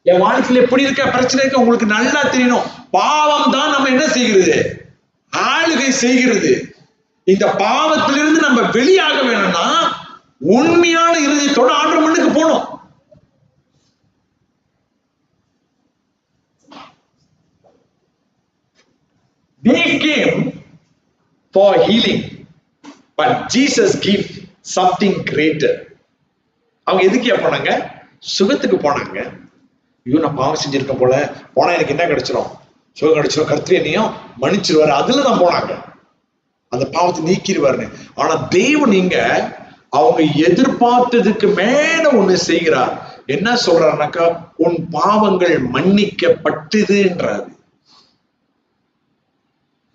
என் வாழ்க்கையில எப்படி இருக்க பிரச்சனை இருக்க உங்களுக்கு நல்லா தெரியணும். பாவம் தான் நம்ம என்ன செய்கிறது? ஆளுகை செய்கிறது. இந்த பாவத்திலிருந்து நம்ம வெளியாக வேணும்னா உண்மையான இருதயத்தோட ஆண்டவர் முன்னுக்கு போகணும். They came for healing, but Jesus gave something greater. அவங்க எதுக்கு போனாங்க? சுகத்துக்கு போனாங்க. ஐயோ நான் பாவம் செஞ்சிருக்கேன் போல, போனா எனக்கு என்ன கிடைச்சிடும்? சுகம் கிடைச்சிடும், கர்த்தர் என்னையும் மன்னிச்சிருவாரு, அதுல தான் போனாங்க, அந்த பாவத்தை நீக்கிடுவாருன்னு. ஆனா தேவன் இங்க அவங்க எதிர்பார்த்ததுக்கு மேல ஒண்ணு செய்கிறார். என்ன சொல்றாருனாக்கா, உன் பாவங்கள் மன்னிக்கப்பட்டதுன்றாரு.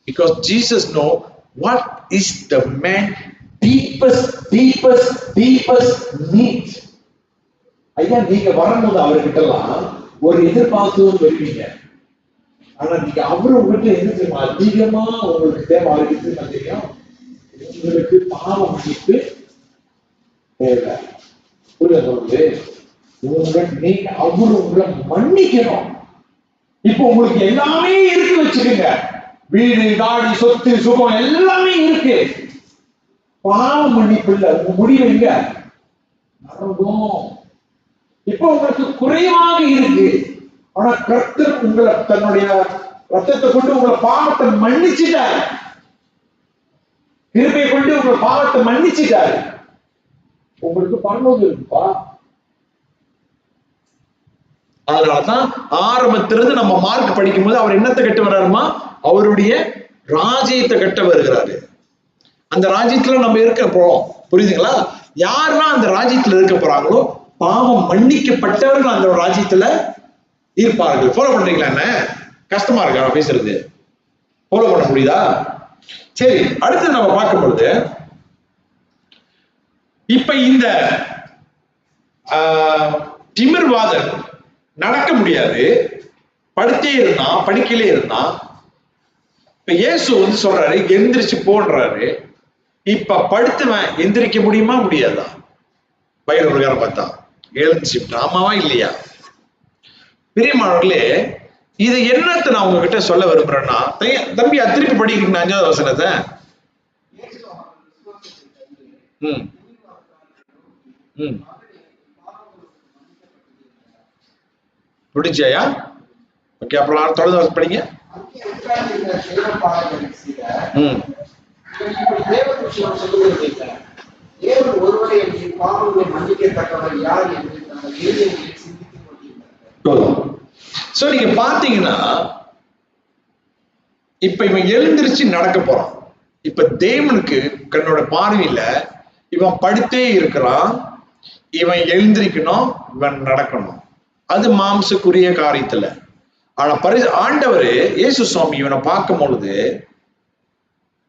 Because Jesus know what is the man deepest need. ஐயா நீங்க வரும்போது அவர்கிட்டலாம் ஒரு எதிர்பார்த்து வருவீங்க. ஆனா நீங்க அவரு உங்ககிட்ட எது அதிகமா உங்களுக்கு தேவை? அவருக்கு தெரியும், உங்களுக்கு பாவ மன்னிப்பு தேவை. புரியுது? நீங்க அவரு உங்களை மன்னிக்கணும். இப்போ உங்களுக்கு எல்லாமே இருக்கு வச்சுக்கோங்க, வீடு காடி சொத்து சுகம் எல்லாமே இருக்கு, பாவ மன்னிப்பு இல்ல. உங்க முடிவு எங்க? நரகம். இப்ப உங்களுக்கு குறைவாக இருக்கு. ஆனா கர்த்தர் உங்களை தன்னுடைய ரத்தத்தை கொண்டு உங்களை பாவத்தை மன்னிச்சுட்டாரு, கிருபையை கொண்டு உங்களை பாவத்தை மன்னிச்சுட்டாரு. உங்களுக்கு பரலோகம் இருக்குப்பா. அதனாலதான் ஆரம்பத்திலிருந்து நம்ம மார்க் படிக்கும் போது அவர் என்னத்தை கட்ட வர்றாருமா? அவருடைய ராஜ்யத்தை கட்ட வருகிறாரு. அந்த ராஜ்யத்துல நம்ம இருக்க போறோம். புரியுதுங்களா? யாரெல்லாம் அந்த ராஜ்யத்துல இருக்க போறாங்களோ பாவம் மன்னிக்கப்பட்டவர்கள் அந்த ராஜ்யத்துல இருப்பார்கள். ஃபாலோ பண்றீங்களா? என்ன கஷ்டமா இருக்கா பேசுறது? ஃபாலோ பண்ண முடியுதா? சரி, அடுத்து நம்ம பார்க்கும் பொழுது இப்ப இந்த திமிர்வாதன் நடக்க முடியாது, படுத்தே இருந்தான், படிக்கலே இருந்தான். இப்ப இயேசு வந்து சொல்றாரு எந்திரிச்சு போன்றாரு. இப்ப படுத்துவன் எந்திரிக்க முடியுமா முடியாதா? பயிர் பிரகாரம் பார்த்தா எழுந்துச்சு ஆமாவா இல்லையா? பிரியமானவர்களே, இது என்னத்தை நான் உங்ககிட்ட சொல்ல விரும்புறேன்னா, தம்பி திருப்பி படிக்கிறீங்க 5வது வசனத்தை. ம் ம் முடிஞ்சாயா? ஓகே, அப்புறம் தொடர்ந்து படிங்க. ம் தேவன் ஒருவரை பாவங்களை மன்னிக்கத்தக்கவர் யார் என்று தங்கள் இருதயங்களில் சிந்தித்துக் கொண்டிருந்தார்கள். சோ நீங்க பாத்தீங்கன்னா, இப்ப இவன் எழுந்திருச்சு நடக்க போறான். இப்ப தேவனுக்கு கண்ணோட பார்வையில இவன் படுத்தே இருக்கிறான், இவன் எழுந்திருக்கணும், இவன் நடக்கணும். அது மாம்சக்குரிய காரியத்துல. ஆனா ஆண்டவர் இயேசு சுவாமி இவனை பார்க்கும் பொழுது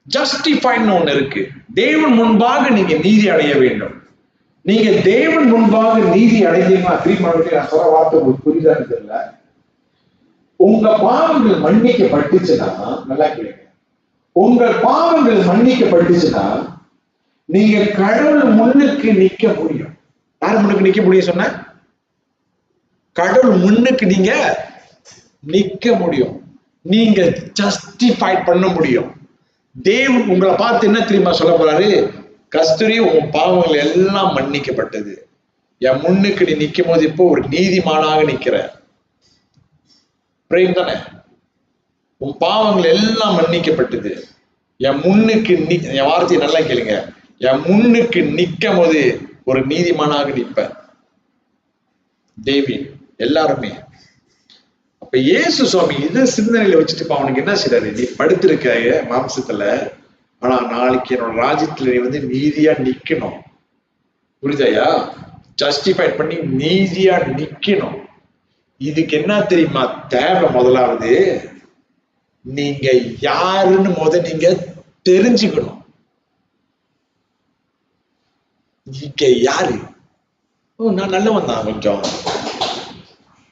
ஜஸ்டிஃபைன்னு ஒண்ணு இருக்கு. தேவன் முன்பாக நீங்க நீதி அடைய வேண்டும். நீங்க தேவன் முன்பாக நீதி அடைந்தீங்கன்னா, திரும்ப நான் சொல்ற வார்த்தை உங்களுக்கு புரியுதான்னு தெரியல. உங்க பாவங்கள் மன்னிக்கப்பட்டுச்சுன்னா, நல்லா கேளுங்க, உங்கள் பாவங்கள் மன்னிக்கப்பட்டுச்சுன்னா நீங்க கடவுள் முன்னுக்கு நிக்க முடியும். யார் முன்னுக்கு நிக்க முடியும் சொன்ன? கடவுள் முன்னுக்கு நீங்க நிக்க முடியும். நீங்க ஜஸ்டிஃபை பண்ண முடியும். தேவன் உங்களை பார்த்து என்ன தெரியுமா சொல்ல போறாரு? கஸ்தூரி, உன் பாவங்கள் எல்லாம் மன்னிக்கப்பட்டது. என் முன்னுக்கு நீ நிக்கும் போது இப்போ ஒரு நீதிமானாக நிக்கிற. பிரேம் தானே? உன் பாவங்கள் எல்லாம் மன்னிக்கப்பட்டது. என் முன்னுக்கு என் வார்த்தையை நல்லா கேளுங்க, என் முன்னுக்கு நிக்கும் போது ஒரு நீதிமானாக நிற்ப. தேவி எல்லாருமே. அப்ப இயேசு சுவாமி இதை சிந்தனையில வச்சுட்டு அவனுக்கு என்ன செய்றாரு? நீ படுத்திருக்க மாம்சத்துல, ஆனா நாளைக்கு என்னோட ராஜ்யத்துல நீ வந்து நீதியா நிக்கணும். புரியுதாயா? ஜஸ்டிஃபை பண்ணி நீதியா நிக்கணும். இதுக்கு என்ன தெரியுமா தேவை? முதலாவது நீங்க யாருன்னு நீங்க தெரிஞ்சுக்கணும். நீங்க யாரு? ஓ, நான் நல்லவன் தான். கொஞ்சம்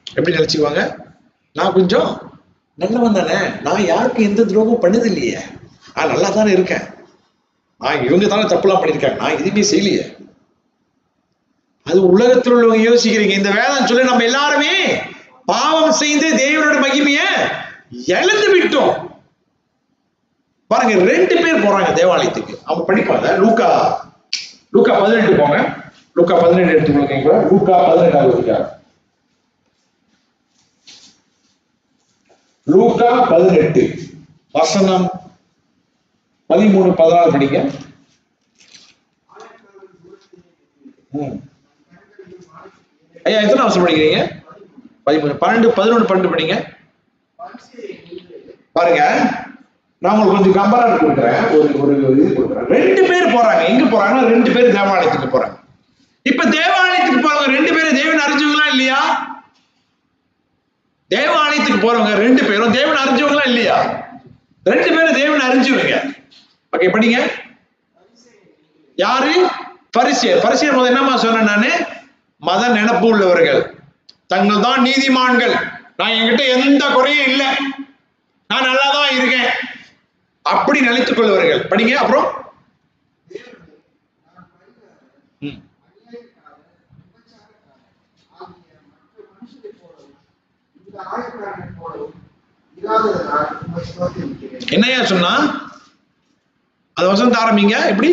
எப்படி நினைச்சுக்குவாங்க? நான் கொஞ்சம் நல்லவன் தானே, நான் யாருக்கு எந்த துரோகம் பண்ணது இல்லையே, நான் நல்லா தானே இருக்கேன், நான் இவங்க தானே தப்புலாம் பண்ணியிருக்காங்க, நான் எதுவுமே செய்யலையே. அது உலகத்தில் உள்ளவங்க யோசிக்கிறீங்க. இந்த வேதம் சொல்லி நம்ம எல்லாருமே பாவம் செய்து தேவனோட மகிமைய இழந்து விட்டோம். பாருங்க, 2 பேர் போறாங்க தேவாலயத்துக்கு. அவங்க படிப்பாங்க. லூக்கா 18 போங்க. லூக்கா 18 எடுத்துக்கோங்க. லூக்கா 18வது அதிகாரம். லூக்கா 18 வசனம் 13 14 படிங்க. ஐயா, எத்தனை வருஷம் படிக்கிறீங்க? 13 12 11 12 படிங்க. பாருங்க, நான் உங்களுக்கு கொஞ்சம் கம்பேர் கொடுக்குறேன். ஒரு இது கொடுக்குறேன். 2 பேர் போறாங்க. எங்க போறாங்கன்னா 2 பேர் தேவாலயத்துக்கு போறாங்க. இப்ப தேவாலயத்துக்கு போறவங்க 2 பேரும் தேவன் அறிஞ்சவங்களா இல்லையா? தேவாலயத்துக்கு போறவங்க 2 பேரும் தேவன் அறிஞ்சவங்களா இல்லையா? 2 பேரும் தேவன் அறிஞ்சவங்க. ஓகே, படிங்க. யாரு? பரிசேயர். பரிசேயர் முதல்ல என்னமா சொன்னேன் நானு? மத நினைப்பு உள்ளவர்கள், தங்கள் தான் நீதிமான்கள், நான் என்கிட்ட எந்த குறையும் இல்லை, நான் நல்லா தான் இருக்கேன், அப்படி நினைத்துக் கொள்வர்கள். படிங்க. அப்புறம் என்னையா சொன்னா? அது வசனத்தை ஆரம்பிங்க. எப்படி?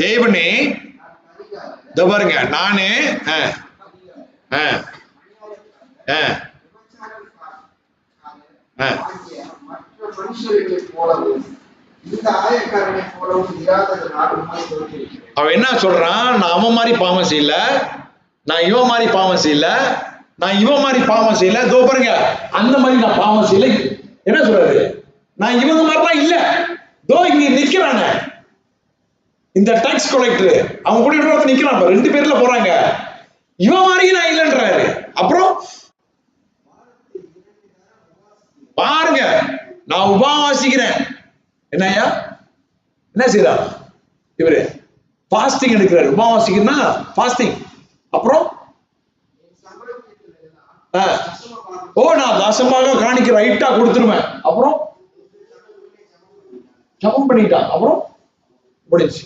தேவனே, பாருங்க, நானு அவன் என்ன சொல்றான்? நான் அவன் மாதிரி பாவம் செய்யல, நான் இவன் மாதிரி பாவம் செய்யல, நான் இவன் மாதிரி பாவம் செய்யல, தோ பாருங்க அந்த மாதிரி நான் பாவம் செய்யல. என்ன சொல்றாரு? நான் இவங்க மாதிரிலாம் இல்ல, தோ இங்க நிக்கிறானே இந்த டாக்ஸ் கலெக்டர், அவன் கூட இன்னொருத்த நிக்கிறான், 2 பேர்ல போறாங்க, இவன் மாதிரியும் நான் இல்லைன்றாரு. அப்புறம் பாருங்க, நான் உபவாசிக்கிறேன். என்னையா என்ன செய்யறான் இவரு? பாஸ்டிங் எடுக்கிறாரு. உபவாசிக்கிறா பாஸ்டிங். அப்புறம் ஓ, நான் தசமாக காணிக்க ரைட்டா கொடுத்துருவேன். அப்புறம் ஜெபம் பண்ணிட்டான். அப்புறம் முடிஞ்சு.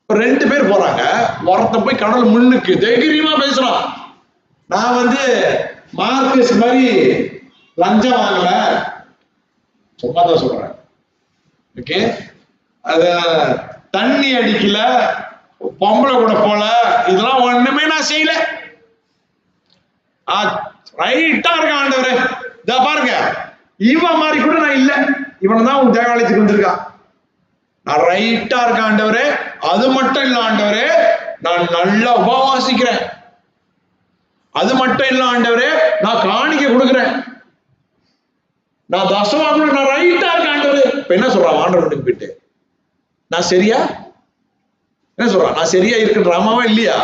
இப்ப 2 பேர் போறாங்க. ஒருத்தன் போய் கடல் முன்னுக்கு தைரியமா பேசுறான். நான் மார்க்கஸ் மாதிரி லஞ்சம் வாங்கல, சும்மா தான் சொல்றேன். ஓகே, அத தண்ணி அடிக்கல, பொம்பளை கூட போல, இதெல்லாம் ஒண்ணுமே நான் செய்யல. ரைட்டா இருக்க ஆண்டவரே, இத பாருங்க, இவன் மாதிரி கூட நான் இல்ல, இவன் தான் உன் தேவாலயத்துக்கு வந்திருக்கான். நான் ரைட்டா இருக்க ஆண்டவரே, அது மட்டும் இல்ல ஆண்டவரே, நான் நல்லா உபவாசிக்கிறேன், அது மட்டும் இல்ல ஆண்டவரே, நான் காணிக்கை கொடுக்கிறேன், நான் தசமாகணும், நான் ரைட்டா இருக்க ஆண்டவரே. இப்ப என்ன சொல்றான் ஆண்டவருக்கு போயிட்டு, நான் சரியா என்ன சொல்றான், நான் சரியா இருக்குன்றாமாவா இல்லையா?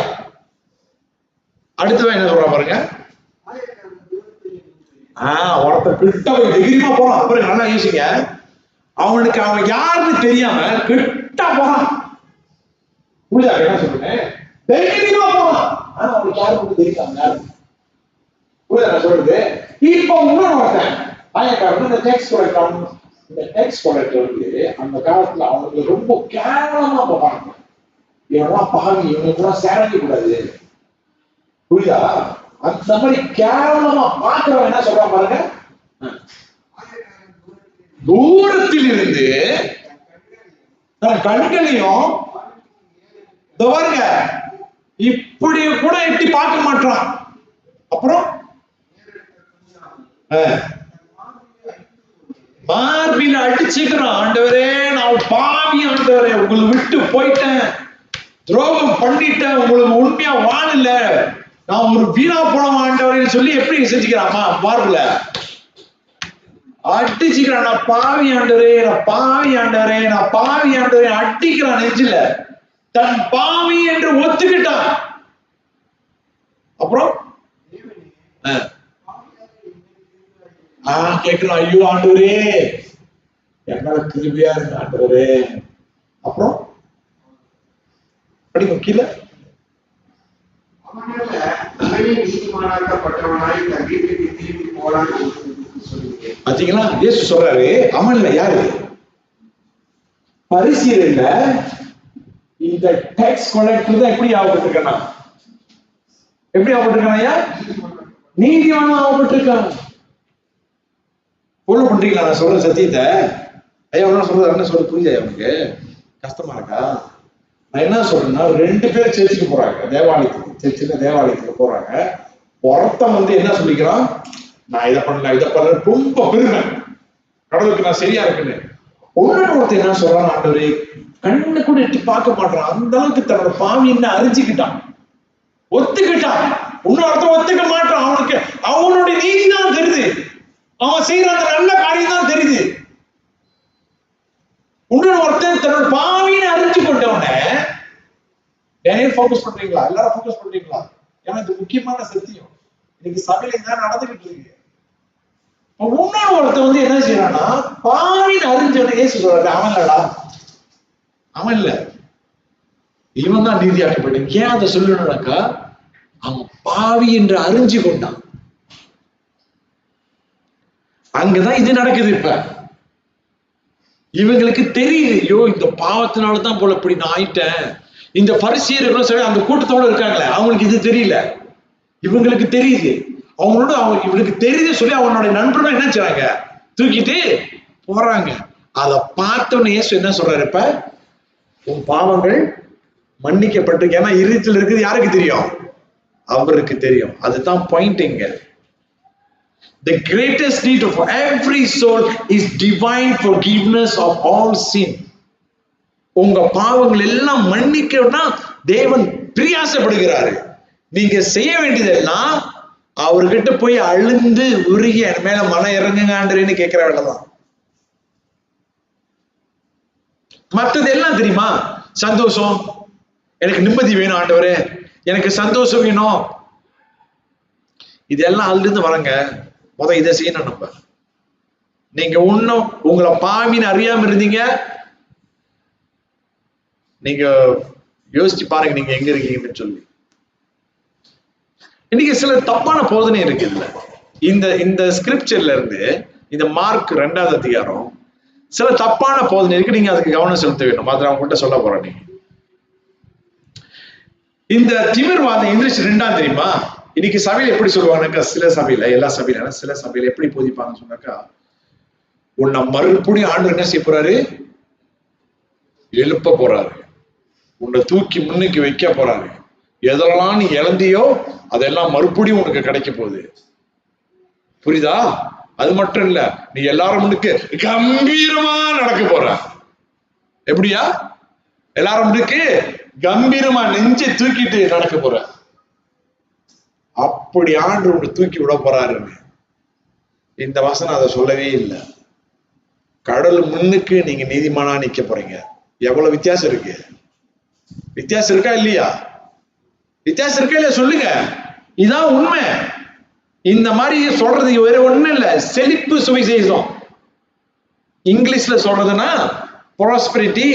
அடுத்தவன் என்ன சொல்றான் பாருங்க, ஒருத்தர் கிட்ட போய் தைரியமா போறான். அப்புறம் நல்லா யோசிங்க, அவனுக்கு அவன் யாருன்னு தெரியாம கிட்ட போறான். புரியுதா என்ன சொல்றேன்? தைரியமா போறான், ஆனா அவனுக்கு யாருக்கு தெரியாம. புரியுதா நான் சொல்றது? இப்ப இன்னொரு ஒருத்தன் ஆயக்காரன், இந்த டேக்ஸ் கலெக்டர், இந்த டேக்ஸ் கலெக்டர் அந்த காலத்துல அவனுக்கு ரொம்ப கேவலமா போவாங்க. இவெல்லாம் பாவி, இவனுக்குலாம் சேரவே கூடாது. புரியுதா? அந்த மாதிரி கேவலமா பாக்குறவன் என்ன சொல்றான் பாருங்க, தூரத்தில் இருந்து தன் கண்களையும் பாருங்க இப்படி கூட எட்டி பார்க்க மாட்டான். அப்புறம் மார்பில் அடிச்சுக்கிறான், ஆண்டவரே நான் பாவி ஆண்டவரே, உங்களை விட்டு போயிட்டேன், துரோகம் பண்ணிட்டேன், உங்களுக்கு உண்மையா வாழல, நான் ஒரு வீணா போன ஆண்டவரேன்னு சொல்லி எப்படி செஞ்சுக்கிறாமா மார்பில் அடிச்சுக்கிறான். நான் பாவி ஆண்டவரே, நான் பாவி ஆண்டவரே, நான் பாவி ஆண்டவரே அடிக்கிறான் நெஞ்சில, தன் பாவி என்று ஒத்துக்கிட்டான். அப்புறம் கேட்கிறான், ஐயோ ஆண்டவரே என்னால கிருபையா இருந்த ஆண்டவரே. அப்புறம் படிக்கும் கீழே, பாத்தீங்களா? இயேசு சொல்றாரு, அவன்ல யாரு? பரிசீலன் இல்ல, இந்த டாக்ஸ் கலெக்டர் தான் எப்படி ஆகப்பட்டிருக்கானா? எப்படி ஆகப்பட்டிருக்கானா? நீதிமான ஆகப்பட்டிருக்கான். ஃபாலோ பண்றீங்களா நான் சொல்ற சத்தியத்தை? ஐயா சொல்றது என்ன சொல்ல புரியுதா? அவனுக்கு கஷ்டமா இருக்கா? நான் என்ன சொல்றேன்னா, 2 பேர் சேர்ச்சுக்கு போறாங்க, தேவாலயத்துக்கு போறாங்க. ஒருத்தன் என்ன சொல்லிக்கிறான், நான் இதை பண்ணல ரொம்ப பெருமை, கடவுளுக்கு நான் சரியா இருக்குன்னு. ஒருத்தன் என்ன சொல்றான், ஆண்டவரே கண்ணு கூட எட்டி பார்க்க மாட்டான், அந்த அளவுக்கு தன்னோட பாவின்னு அறிஞ்சுக்கிட்டான், ஒத்துக்கிட்டான். இன்னொருத்தன் ஒத்துக்க மாட்டான், அவனுக்கு அவனுடைய நீதி தான் தெரியுது, அவன் செய்யற அந்த நல்ல காரியம் தான் தெரியுது. ஒருத்தன் தன்னோட பாவின்னு அறிஞ்சு கொண்டவன ஃபோக்கஸ் பண்றீங்களா? எல்லாரும் ஃபோக்கஸ் பண்றீங்களா? ஏன்னா இது முக்கியமான சத்தியம், இன்னைக்கு சபையில தான் நடந்துகிட்டு இருக்கு. ஒருத்தன் என்ன செய்யறான்னா, பாவின்னு அறிஞ்சவன இயேசு சொல்றாரு, அவன் இல்லடா, அவன் இல்ல, இவன் தான் நீதியாக்கப்பட்டு. ஏன் அதை சொல்லணும்னாக்கா, அவன் பாவி என்று அறிஞ்சு கொண்டான். அங்கதான் இது நடக்குது. இப்ப இவங்களுக்கு தெரியுது, ஐயோ இந்த பாவத்தினாலதான் போல இப்படி நான் ஆயிட்டேன். இந்த பரிசேயர்களும் சரி அந்த கூட்டத்தோட இருக்காங்களே, அவங்களுக்கு இது தெரியல, இவங்களுக்கு தெரியுது. அவங்களோட இவனுக்கு தெரியுது சொல்லி அவனுடைய நண்பர்கள் என்ன செய்றாங்க, தூக்கிட்டு போறாங்க. அதை பார்த்தோன்னு இயேசு என்ன சொல்றாரு, இப்ப உன் பாவங்கள் மன்னிக்கப்பட்டு. ஏன்னா இருதயத்தில் இருக்குது யாருக்கு தெரியும்? அவருக்கு தெரியும். அதுதான் பாயிண்ட் இங்க. The greatest need of every soul is divine forgiveness of all sin. உங்க பாவங்கள் எல்லாம் மன்னிக்கணும்னா தேவன் பிரியாசப்படுகிறாரு. நீங்க செய்ய வேண்டியதெல்லாம் அவர்கிட்ட போய் அழுந்து உருகி என் மேல மனம் இறங்குங்க ஆண்டவரேன்னு கேட்கிற வேலைதான். மற்றது எல்லாம் தெரியுமா, சந்தோஷம், எனக்கு நிம்மதி வேணும் ஆண்டவரே, எனக்கு சந்தோஷம் வேணும், இதெல்லாம் அதிலிருந்து வரங்க. இதை செய்யணும். நம்ம நீங்க இன்னும் உங்களை பாவின்னு அறியாம இருந்தீங்க, நீங்க யோசிச்சு பாருங்க நீங்க எங்க இருக்கீங்கன்னு சொல்லி. இன்னைக்கு சில தப்பான போதனை இருக்கு இதுல. இந்த ஸ்கிரிப்சர்ல இருந்து, இந்த மார்க் 2வது அதிகாரம் சில தப்பான போதனை இருக்கு, நீங்க அதுக்கு கவனம் செலுத்த வேண்டும். அதை நான் உங்கள்கிட்ட சொல்ல போறேன். நீங்க இந்த திமிர்வாதம் எந்திரிச்சு 2 தெரியுமா? இன்னைக்கு சபையில எப்படி சொல்லுவாங்கன்னாக்கா, சில சபையில, எல்லா சபையில, சில சபையில எப்படி போதிப்பாங்கன்னு சொன்னாக்கா, உன்னை மறுபடியும் ஆண்டவர் என்ன செய்ய போறாரு? எழுப்ப போறாரு. உன்னை தூக்கி முன்னுக்கு வைக்க போறாரு. எதெல்லாம் நீ இழந்தியோ அதெல்லாம் மறுபடியும் உனக்கு கிடைக்க போகுது. புரியுதா? அது மட்டும் இல்ல, நீ எல்லாரும் முன்னுக்கு கம்பீரமா நடக்க போற. எப்படியா? எல்லாரும் முன்னுக்கு கம்பீரமா நெஞ்சை தூக்கிட்டு நடக்க போற. அப்படி ஆண்டு உன்னை தூக்கி விட போறாருன்னு இந்த வசனம் அதை சொல்லவே இல்லை. கடல் முன்னுக்கு நீங்க நீதிமானா நிக்க போறீங்க. எவ்வளவு வித்தியாசம் இருக்கு? வித்தியாசம் இருக்கா இல்லையா? வித்தியாசம் இருக்கா இல்லையா? சொல்லுங்க. இதான் உண்மை. இந்த மாதிரி சொல்றது வேற ஒண்ணும் இல்ல, செழிப்பு சுவிசேஷம். இங்கிலீஷ்ல சொல்றதுன்னா ப்ராஸ்பரிட்டி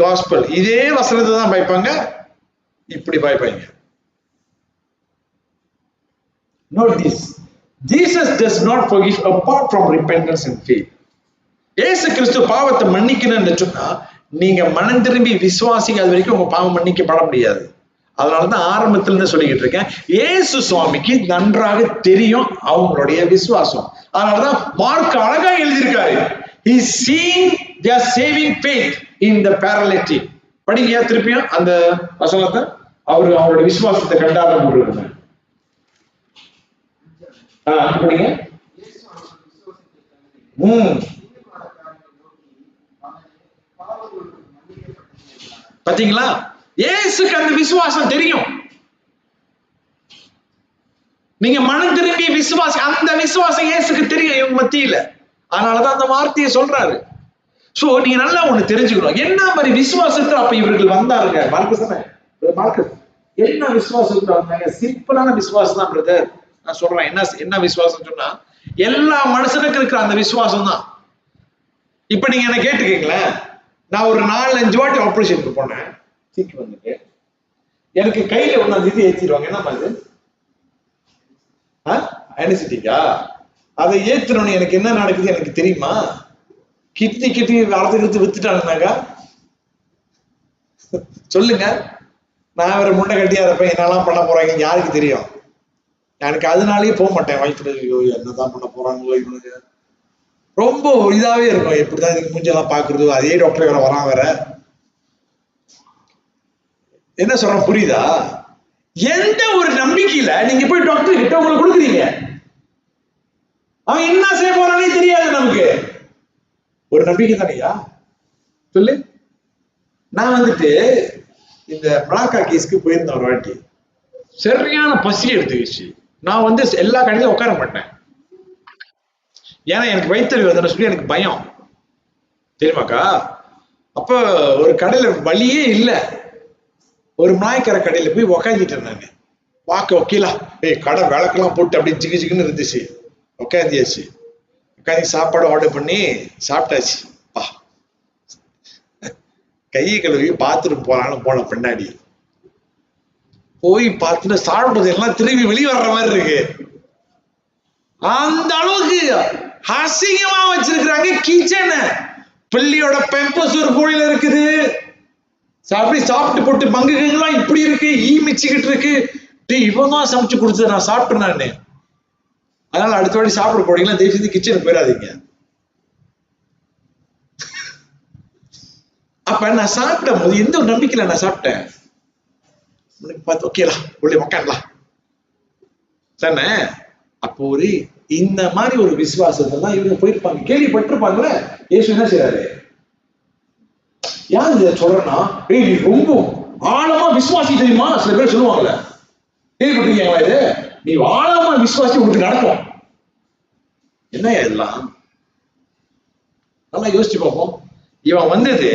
காஸ்பல். இதே வசனத்தை தான் பாய்ப்பாங்க, இப்படி பாய்ப்பாங்க. Note this. Jesus does not forgive apart from repentance and faith. இயேசு கிறிஸ்து பாவத்தை மன்னிக்கணும்னு சொன்னா நீங்க மனம் திரும்பி விசுவாசிக்காத வரைக்கும் உங்க பாவம் மன்னிக்கப்பட முடியாது. அதனாலதான் ஆரம்பத்துல சொல்லிக்கிட்டு இருக்கேன், இயேசு சுவாமிக்கு நன்றாக தெரியும் அவங்களுடைய விசுவாசம். அதனாலதான் மார்க் அழகா எழுதியிருக்காரு, he is seeing their saving faith in the paralytic. படிங்க திருப்பியும் அந்த வசனத்தை. அவரோட விசுவாசத்தை கண்டாத போட்டுருக்காங்க. படிங்க. பாத்தீங்களா? இயேசுக்கு அந்த விசுவாசம் தெரியும். நீங்க மனம் திரும்பி விசுவாசி, அந்த விசுவாசம் இயேசுக்கு தெரியும் இவங்க மத்தியில. அதனாலதான் அந்த வார்த்தையை சொல்றாரு. சோ நீங்க நல்லா ஒண்ணு தெரிஞ்சுக்கணும், என்ன மாதிரி விசுவாசத்துல அப்ப இவர்கள் வந்தாருங்க. மார்க்கஸ் என்ன விசுவாசத்துல வந்தாங்க? சிம்பிளான விசுவாசம் தான் பிரதர். நான் சொல்றேன் என்ன விசுவாசம் சொன்னா, எல்லா மனுஷனுக்கு இருக்கிற அந்த விசுவாசம் தான். இப்ப நீங்க என்ன கேட்டுக்கீங்களேன், நான் ஒரு 4-5 வாட்டி ஆபரேஷனுக்கு போனேன், சீக்கு வந்துட்டு எனக்கு கையில ஒண்ணு இது ஏற்றிடுவாங்க. என்ன மாதிரி அனிசிட்டிக்கா? அதை ஏத்துறோன்னு எனக்கு என்ன நடக்குது எனக்கு தெரியுமா? கிட்னி வளர்த்து வித்துட்டாங்கன்னாக்கா சொல்லுங்க. நான் வேற முண்டை கட்டியா இருப்பேன், என்னெல்லாம் பண்ண போறாங்க யாருக்கு தெரியும்? எனக்கு அதனாலயே போக மாட்டேன். வயிற்றுல என்னதான் பண்ண போறாங்களோ இவனுக்கு ரொம்ப இதாவே இருக்கும். எப்படிதான் இதுக்கு மூஞ்செல்லாம் பாக்குறது? அதே டாக்டர் வேற வரான் வேற. என்ன சொல்றேன் புரியுதா? எந்த ஒரு நம்பிக்கையில நீங்க போய் டாக்டர் கிட்ட உங்களை கொடுக்குறீங்க, அவன் என்ன செய்ய போறானே தெரியாது. நமக்கு ஒரு நம்பிக்கை தானையா? சொல்லு. நான் வந்துட்டு இந்த பிளாக்கா கேஸ்க்கு போயிருந்தேன் ஒரு வாட்டி. சரியான பசி எடுத்துக்கிச்சு. நான் வந்து எல்லா கடையிலும் உட்கார மாட்டேன், ஏன்னா எனக்கு வயிற்று வருதுன்னு சொல்லி எனக்கு பயம், தெரியுமாக்கா? அப்ப ஒரு கடையில வழியே இல்லை, ஒரு நாய்க்கரை கடையில போய் உக்காந்துட்டேன் நானு. வாக்க ஓகேலா கடை விளக்கெல்லாம் போட்டு அப்படியே ஜிகு ஜிகுன்னு இருந்துச்சு. உட்காந்தியாச்சு. உட்காந்து சாப்பாடு ஆர்டர் பண்ணி சாப்பிட்டாச்சு. கையை கழுவி பாத்ரூம் போலான்னு போன பின்னாடி போய் பார்த்துட்டு சாப்பிட்டது எல்லாம் திரும்பி வெளியே வர்ற மாதிரி இருக்கு. அந்த அளவுக்கு அசிங்கமா வச்சிருக்கிறாங்க கிச்சனை. பிள்ளையோட பெம்பஸ் ஒரு கோழில இருக்குது, அப்படி சாப்பிட்டு போட்டு பங்குகள்லாம் இப்படி இருக்கு, ஈ மிச்சிக்கிட்டு இருக்கு. இவன் தான் சமைச்சு கொடுத்தது, நான் சாப்பிட்டேன் நானு. அதனால அடுத்த வாட்டி சாப்பிட போறீங்களா தயவு செஞ்சு கிச்சனுக்கு போயிடாதீங்க. அப்ப நான் சாப்பிடும் போது எந்த ஒரு நம்பிக்கையில நான் சாப்பிட்டேன், பார்த்து ஓகேலா உள்ளே உக்காண்டலாம் தானே. அப்போ ஒரு இந்த மாதிரி ஒரு விசுவாசத்தை தான் இவங்க போயிருப்பாங்க, கேள்விப்பட்டிருப்பாங்களே. இயேசு என்ன செய்யறாரு? யார் இதை சொல்றேன்னா, நீ ரொம்ப ஆழமா விசுவாசி தெரியுமா? சில பேர் சொல்லுவாங்கல்ல, கேள்விப்பட்டிருக்கீங்களா இது? நீ ஆழமா விசுவாசி உங்களுக்கு நடக்கும். என்ன இதெல்லாம்? நல்லா யோசிச்சு பார்ப்போம். இவன் வந்தது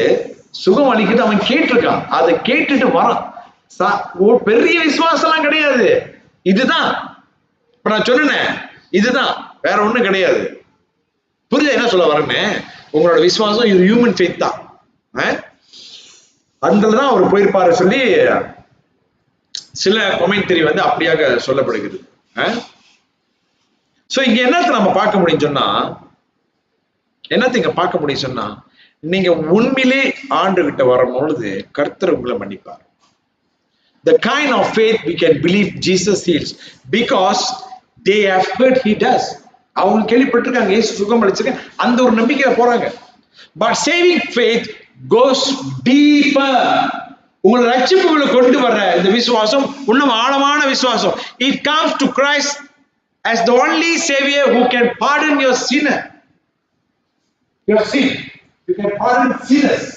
சுகம் அளிக்கிட்டு அவன் கேட்டிருக்கான், அதை கேட்டுட்டு வரான். பெரிய விசுவாசம் எல்லாம் கிடையாது, இதுதான் இப்ப நான் சொன்னேன், இதுதான், வேற ஒண்ணும் கிடையாது. புரியுதா என்ன சொல்ல வரேன்னு? உங்களோட விசுவாசம் இது ஹியூமன் ஃபெய்த் தான். அதுலதான் அவர் போயிருப்பாரு சொல்லி சில கமெண்ட்ரி வந்து அப்படியாக சொல்லப்படுகிறது. சோ இங்க என்னத்தை நம்ம பார்க்க முடியும் சொன்னா, என்னத்தைங்க பார்க்க முடியும் சொன்னா, நீங்க உண்மையிலே ஆண்டு கிட்ட வரும் பொழுது கர்த்தர் உங்களை மன்னிப்பார். The kind of faith we can believe Jesus heals because they have heard he does. அவங்க கேள்விப்பட்டிருக்காங்க இயேசு சுகம் அளிச்சிருக்காங்க, அந்த ஒரு நம்பிக்கையில போறாங்க. But saving faith goes deeper. உங்களை ரட்சிப்புகளை கொண்டு வர இந்த விசுவாசம் இன்னும் ஆழமான விசுவாசம். It comes to Christ as the only savior who can pardon your sin. Your sin. You can pardon sinners.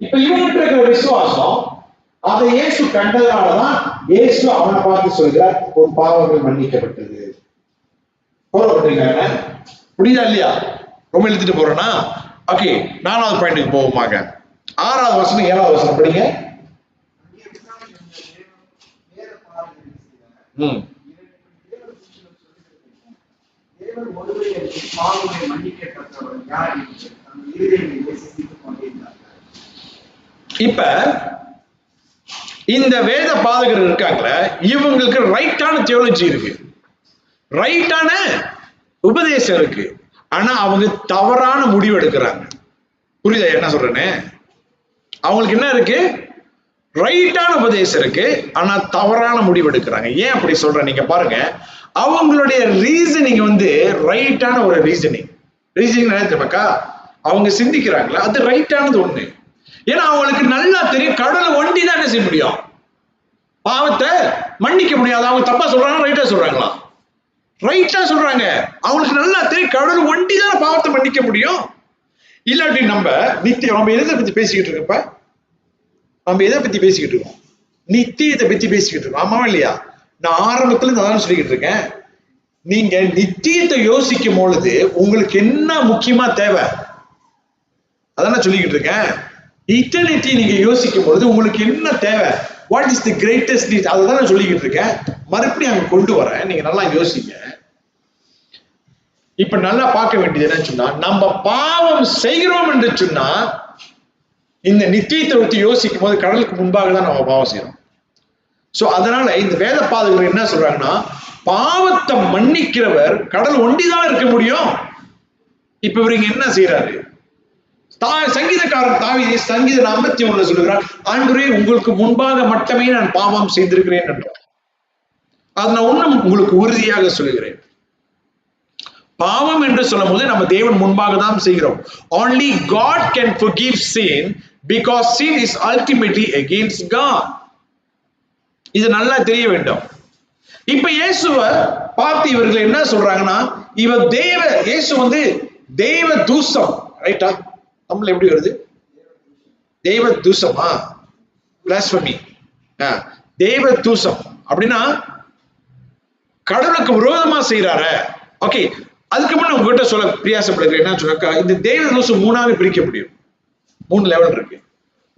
இப்ப இவங்கிட்ட இருக்கிற விசுவாசம், அதை இயேசு கண்டதுனாலதான் இயேசு அவனை பார்த்து சொல்கிறார், உன் பாவங்கள் மன்னிக்கப்பட்டது. போறீங்க புரியுதா இல்லையா? ரொம்ப எழுதிட்டு போறேன்னா, ஓகே 4வது பாயிண்ட்டுக்கு போவோமாக. 6வது வசனம் 7வது வசனம் படிங்க. இப்ப இந்த வேத பாதகர் இருக்காங்களே, இவங்களுக்கு ரைட்டான தியோலஜி இருக்கு, ரைட்டான உபதேசம் இருக்கு, ஆனா அவங்க தவறான முடிவு எடுக்கிறாங்க. புரியுதா என்ன சொல்றேன்னு? அவங்களுக்கு என்ன இருக்கு? ரைட்டான உபதேசம் இருக்கு, ஆனா தவறான முடிவு எடுக்கிறாங்க. ஏன் அப்படி சொல்றேன் நீங்க பாருங்க. அவங்களுடைய ரீசனிங் ரைட்டான ஒரு ரீசனிங் நினைச்சப்பக்கா அவங்க சிந்திக்கிறாங்களா, அது ரைட்டானது ஒண்ணு. ஏன்னா அவங்களுக்கு நல்லா தெரியும் கடவுளை ஒண்டி தான் என்ன செய்ய முடியும், பாவத்தை மன்னிக்க முடியாது. அவங்க தப்பா சொல்றாங்க, ரைட்டா சொல்றாங்களா? ரைட்டா சொல்றாங்க. அவங்களுக்கு நல்லா தெரியும் கடவுள் ஒண்டி தான் பாவத்தை மன்னிக்க முடியும். இல்லாட்டி நம்ம எதை பத்தி பேசிக்கிட்டு இருக்கப்ப, நம்ம எதை பத்தி பேசிக்கிட்டு இருக்கோம்? நித்தியத்தை பத்தி பேசிக்கிட்டு இருக்கோம், ஆமாவா இல்லையா? நான் ஆரம்பத்துல அதான் சொல்லிக்கிட்டு இருக்கேன். நீங்க நித்தியத்தை யோசிக்கும் பொழுது உங்களுக்கு என்ன முக்கியமா தேவை, அதான் சொல்லிக்கிட்டு இருக்கேன். இட்டர்னிட்டி நீங்க யோசிக்கும் பொழுது உங்களுக்கு என்ன தேவை, what is the greatest need, அதை தான் சொல்லிக்கிட்டு இருக்கேன். மறுபடியும் அங்க கொண்டு வரேன், நீங்க நல்லா யோசிங்க. இப்ப நல்லா பார்க்க வேண்டியது என்னன்னு சொன்னா, நம்ம பாவம் செய்கிறோம் என்று சொன்னா இந்த நித்தியத்தை பற்றி யோசிக்கும் போது கடலுக்கு முன்பாக தான் நம்ம பாவம் செய்யறோம். சோ அதனால இந்த வேத பாதகர்கள் என்ன சொல்றாங்கன்னா, பாவத்தை மன்னிக்கிறவர் கடல் ஒண்டிதான் இருக்க முடியும். இப்ப இவங்க என்ன செய்யறாரு? சங்கீதக்காரன் தாவீது சங்கீதம் 51 சொல்லுகிறார், ஆண்டவரே உங்களுக்கு முன்பாக மட்டுமே நான் பாவம் செய்திருக்கிறேன் என்றார். அது நான் இன்னும் உங்களுக்கு உறுதியாக சொல்லுகிறேன். பாவம் என்று சொல்லும் போது நம்ம தேவன் முன்பாக தான் செய்கிறோம். Only God can forgive sin because sin is ultimately against God. இது நல்லா தெரிய வேண்டும். இப்ப இயேசுவை பார்த்து இவர்கள் என்ன சொல்றாங்கன்னா, இயேசு தேவ தூஷம், ரைட்டா? தமிழ்ல எப்படி வருது? தேவ தூஷமா? பிளாஸ்பமி. தேவ தூஷம் அப்படின்னா கடவுளுக்கு விரோதமா செய்யறாரு. ஓகே, அதுக்கு முன்ன உங்ககிட்ட சொல்ல பிரியாசப்படுகிறேன். என்ன சொன்னாக்கா, இந்த தேவ தூஷம் 3ஆக பிரிக்க முடியும். 3 லெவல் இருக்கு.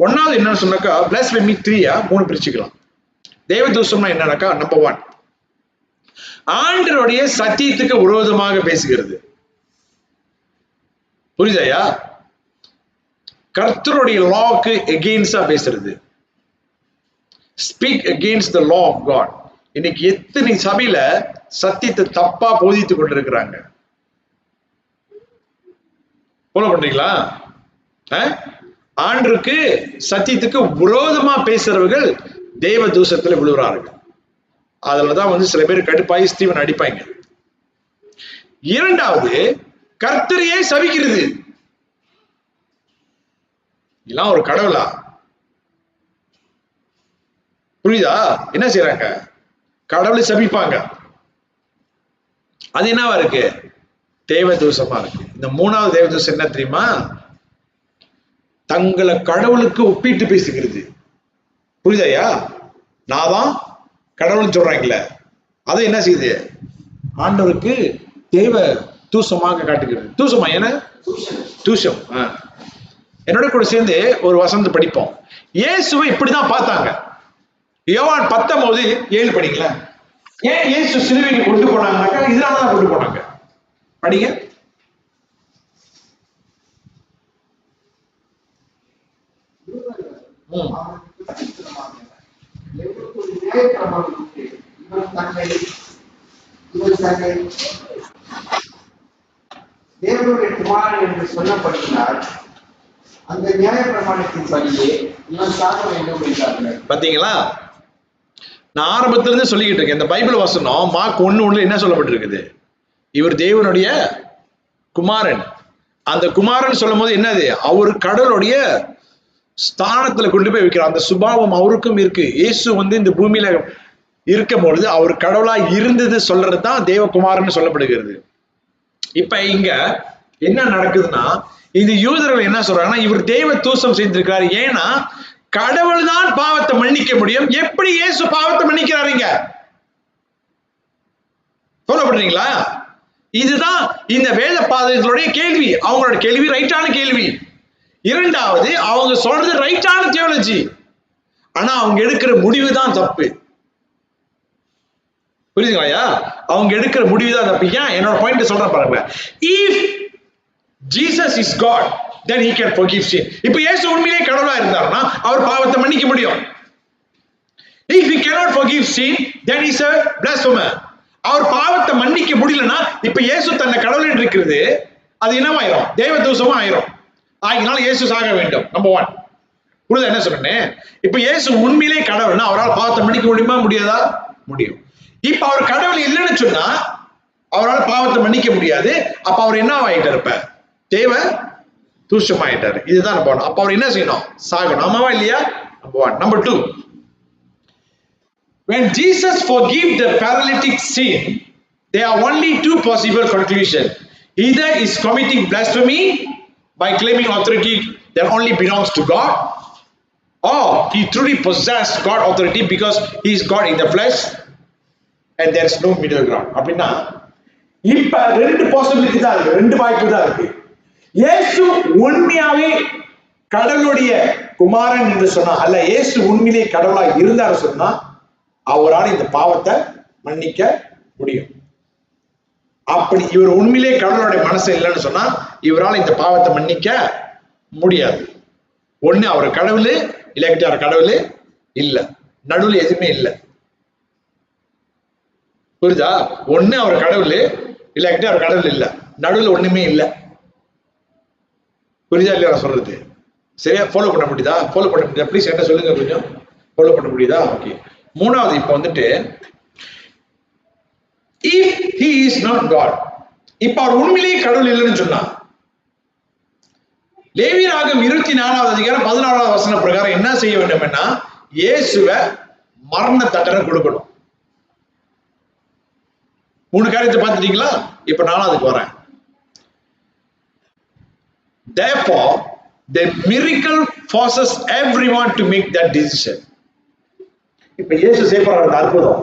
1வது என்ன சொன்னாக்கா, பிளாஸ்பமி 3 3 பிரிச்சுக்கலாம். தேவ தூஷம்னா என்னன்னாக்கா, நம்பர் 1 ஆண்டவருடைய சத்தியத்துக்கு விரோதமாக பேசுகிறது. புரியுதாயா? கர்த்தருடைய லாவுக்கு எகெயின்ஸ்டா பேசுறது. Speak against the law of God. இன்னைக்கு எத்தனை சபையில சத்தியத்தை தப்பா போதித்துக் கொண்டிருக்கிறாங்க, ஃபாலோ பண்றீங்களா? ஆண்டருக்கு சத்தியத்துக்கு விரோதமா பேசுறவர்கள் தேவ தூஷத்துல விழுகிறார்கள். அதுலதான் சில பேர் கடுப்பாயி ஸ்டீவன் அடிப்பாங்க. 2வது கர்த்தரையே சபிக்கிறது. இதெல்லாம் ஒரு கடவுளா? புரியுதா? என்ன செய்யறாங்க? கடவுளை சபிப்பாங்க. அது என்னவா இருக்கு? தேவ தூஷமா இருக்கு. இந்த 3வது தேவ தூஷம் என்ன தெரியுமா? தங்களை கடவுளுக்கு ஒப்பிட்டு பேசுகிறது. புரியுதாயா? நான் தான் கடவுள் சொல்றாங்கல்ல, அதை என்ன செய்யுது? ஆண்டவருக்கு தேவ தூஷமாக காட்டுகிறது. தூஷமா? என்ன தூஷம்? என்னோட கூட சேர்ந்து ஒரு வசனத்தை படிப்போம். இயேசுவை இப்படிதான் பார்த்தாங்க. யோவான் 19:7 படிக்கல. ஏன் இயேசு சிலுவைக்கு கொண்டு போனாங்கன்னாக்கா இதனாலதான் கொண்டு போனாங்க. படிங்க. தேவனுடைய குமாரன் என்று சொல்லப்பட்டால் அந்த நியாய பிரமாணத்தின் படியே இவன் சாக வேண்டும் என்றார்கள். பாத்தீங்களா? நான் ஆரம்பத்துல இருந்து சொல்லிக்கிட்டு இருக்கேன், இந்த பைபிள் வசனம் மார்க் 1:1 என்ன சொல்லப்பட்டிருக்குது? இவர் தேவனுடைய குமாரன். அந்த குமாரன் சொல்லும் போது என்னது? அவர் கடவுளுடைய ஸ்தானத்துல கொண்டு போய் வைக்கிறார். அந்த சுபாவம் அவருக்கும் இருக்கு. இயேசு இந்த பூமியில இருக்கும் பொழுது அவர் கடவுளா இருந்தது சொல்றதுதான் தேவகுமாரன் சொல்லப்படுகிறது. இப்ப இங்க என்ன நடக்குதுன்னா, இந்த யூதர்கள் என்ன சொல்றாங்கன்னா, இவர் தெய்வ தூஷம் செய்திருக்கிறார். ஏன்னா கடவுள் தான் பாவத்தை மன்னிக்க முடியும், எப்படி இயேசு பாவத்தை மன்னிக்கிறாருங்க? சொல்லப்படுறீங்களா? இதுதான் இந்த வேத பாதகர்களுடைய கேள்வி. அவங்களோட கேள்வி ரைட்டான கேள்வி. இரண்டாவது, அவங்க சொல்றது ரைட்டான தியோலஜி, ஆனா அவங்க எடுக்கிற முடிவு தான் தப்பு. புரியுதுங்களா? அவங்க எடுக்கிற முடிவு தான் தப்பு. ஏன்? என்னோட பாயிண்ட் சொல்றேன் பாருங்க. If Jesus is God, then he can forgive sin. இப்போ இயேசு உண்மையிலேயே கடவுளா இருந்தாருன்னா அவர் பாவத்தை மன்னிக்க முடியும். If he cannot forgive sin, then he is a blasphemer. அவர் பாவத்தை மன்னிக்க முடியலன்னா இப்ப இயேசு தன்னை கடவுள் இருக்கிறது அது என்னவாயிரும்? தேவ தூஷமா ஆயிரும். ஆகினால இயேசு சாக வேண்டும். நம்பர் 1. புரியுதா என்ன சொல்றேன்? இப்ப இயேசு உண்மையிலேயே கடவுள்னா அவரால் பாவத்தை மன்னிக்க முடியுமா? முடியாதா? முடியும். இப்ப அவர் கடவுள் இல்லைன்னு சொன்னா அவரால் பாவத்தை மன்னிக்க முடியாது. அப்ப அவர் என்ன ஆயிட்டாரு? இப்ப தேவ தூஷமாயிட்டாரு. இதுதான் நம்பர் 1. அப்ப அவர் என்ன செய்யணும்? சாகணும். ஆமாவா இல்லையா? Number 1. Number 2, when Jesus forgive the paralytic sin, there are only two possible conclusions. Either he is committing blasphemy by claiming authority that only belongs to God, or he truly possessed God authority because he is God in the flesh and there is no middle ground. அப்படின்னா இப்ப ரெண்டு possibility தான் இருக்கு, ரெண்டு வாய்ப்பு தான் இருக்கு. இயேசு உண்மையாவே கடவுளுடைய குமாரன் என்று சொன்னா, அல்ல இயேசு உண்மையிலே கடவுளா இருந்தாரு சொன்னா அவரால் இந்த பாவத்தை மன்னிக்க முடியும். அப்படி இவர் உண்மையிலே கடவுளுடைய மனசு இல்லைன்னு சொன்னா இவரால் இந்த பாவத்தை மன்னிக்க முடியாது. ஒண்ணு அவர் கடவுள், இல்லாட்டி அவர் கடவுள் இல்ல. நடுவில் எதுவுமே இல்லை. புரியுதா? ஒண்ணு அவர் கடவுள், இல்லாட்டி அவர் கடவுள் இல்ல. நடுவில் ஒண்ணுமே இல்லை. புரியுதா இல்லையா சொல்றது? சரியா ஃபாலோ பண்ண முடியுதா? ஃபாலோ பண்ண முடியுதா? ப்ளீஸ் என்ன சொல்லுங்க, கொஞ்சம் ஃபாலோ பண்ண முடியுதா? ஓகே. மூணாவது, இப்ப if he is not God, இப்ப அவர் உண்மையிலேயே கடவுள் இல்லைன்னு சொன்னா லேவியராகமம் 24வது அதிகாரம் 14வது வசனம் பிரகாரம் என்ன செய்ய வேண்டும்னா இயேசுவை மரண தண்டனை கொடுக்கணும். 3 காரியத்தை பார்த்துட்டீங்களா? இப்ப 4வதுக்கு வரேன். Therefore the miracle forces everyone to make that decision. இப்ப இயேசு செய்யப்படுற அந்த அற்புதம்,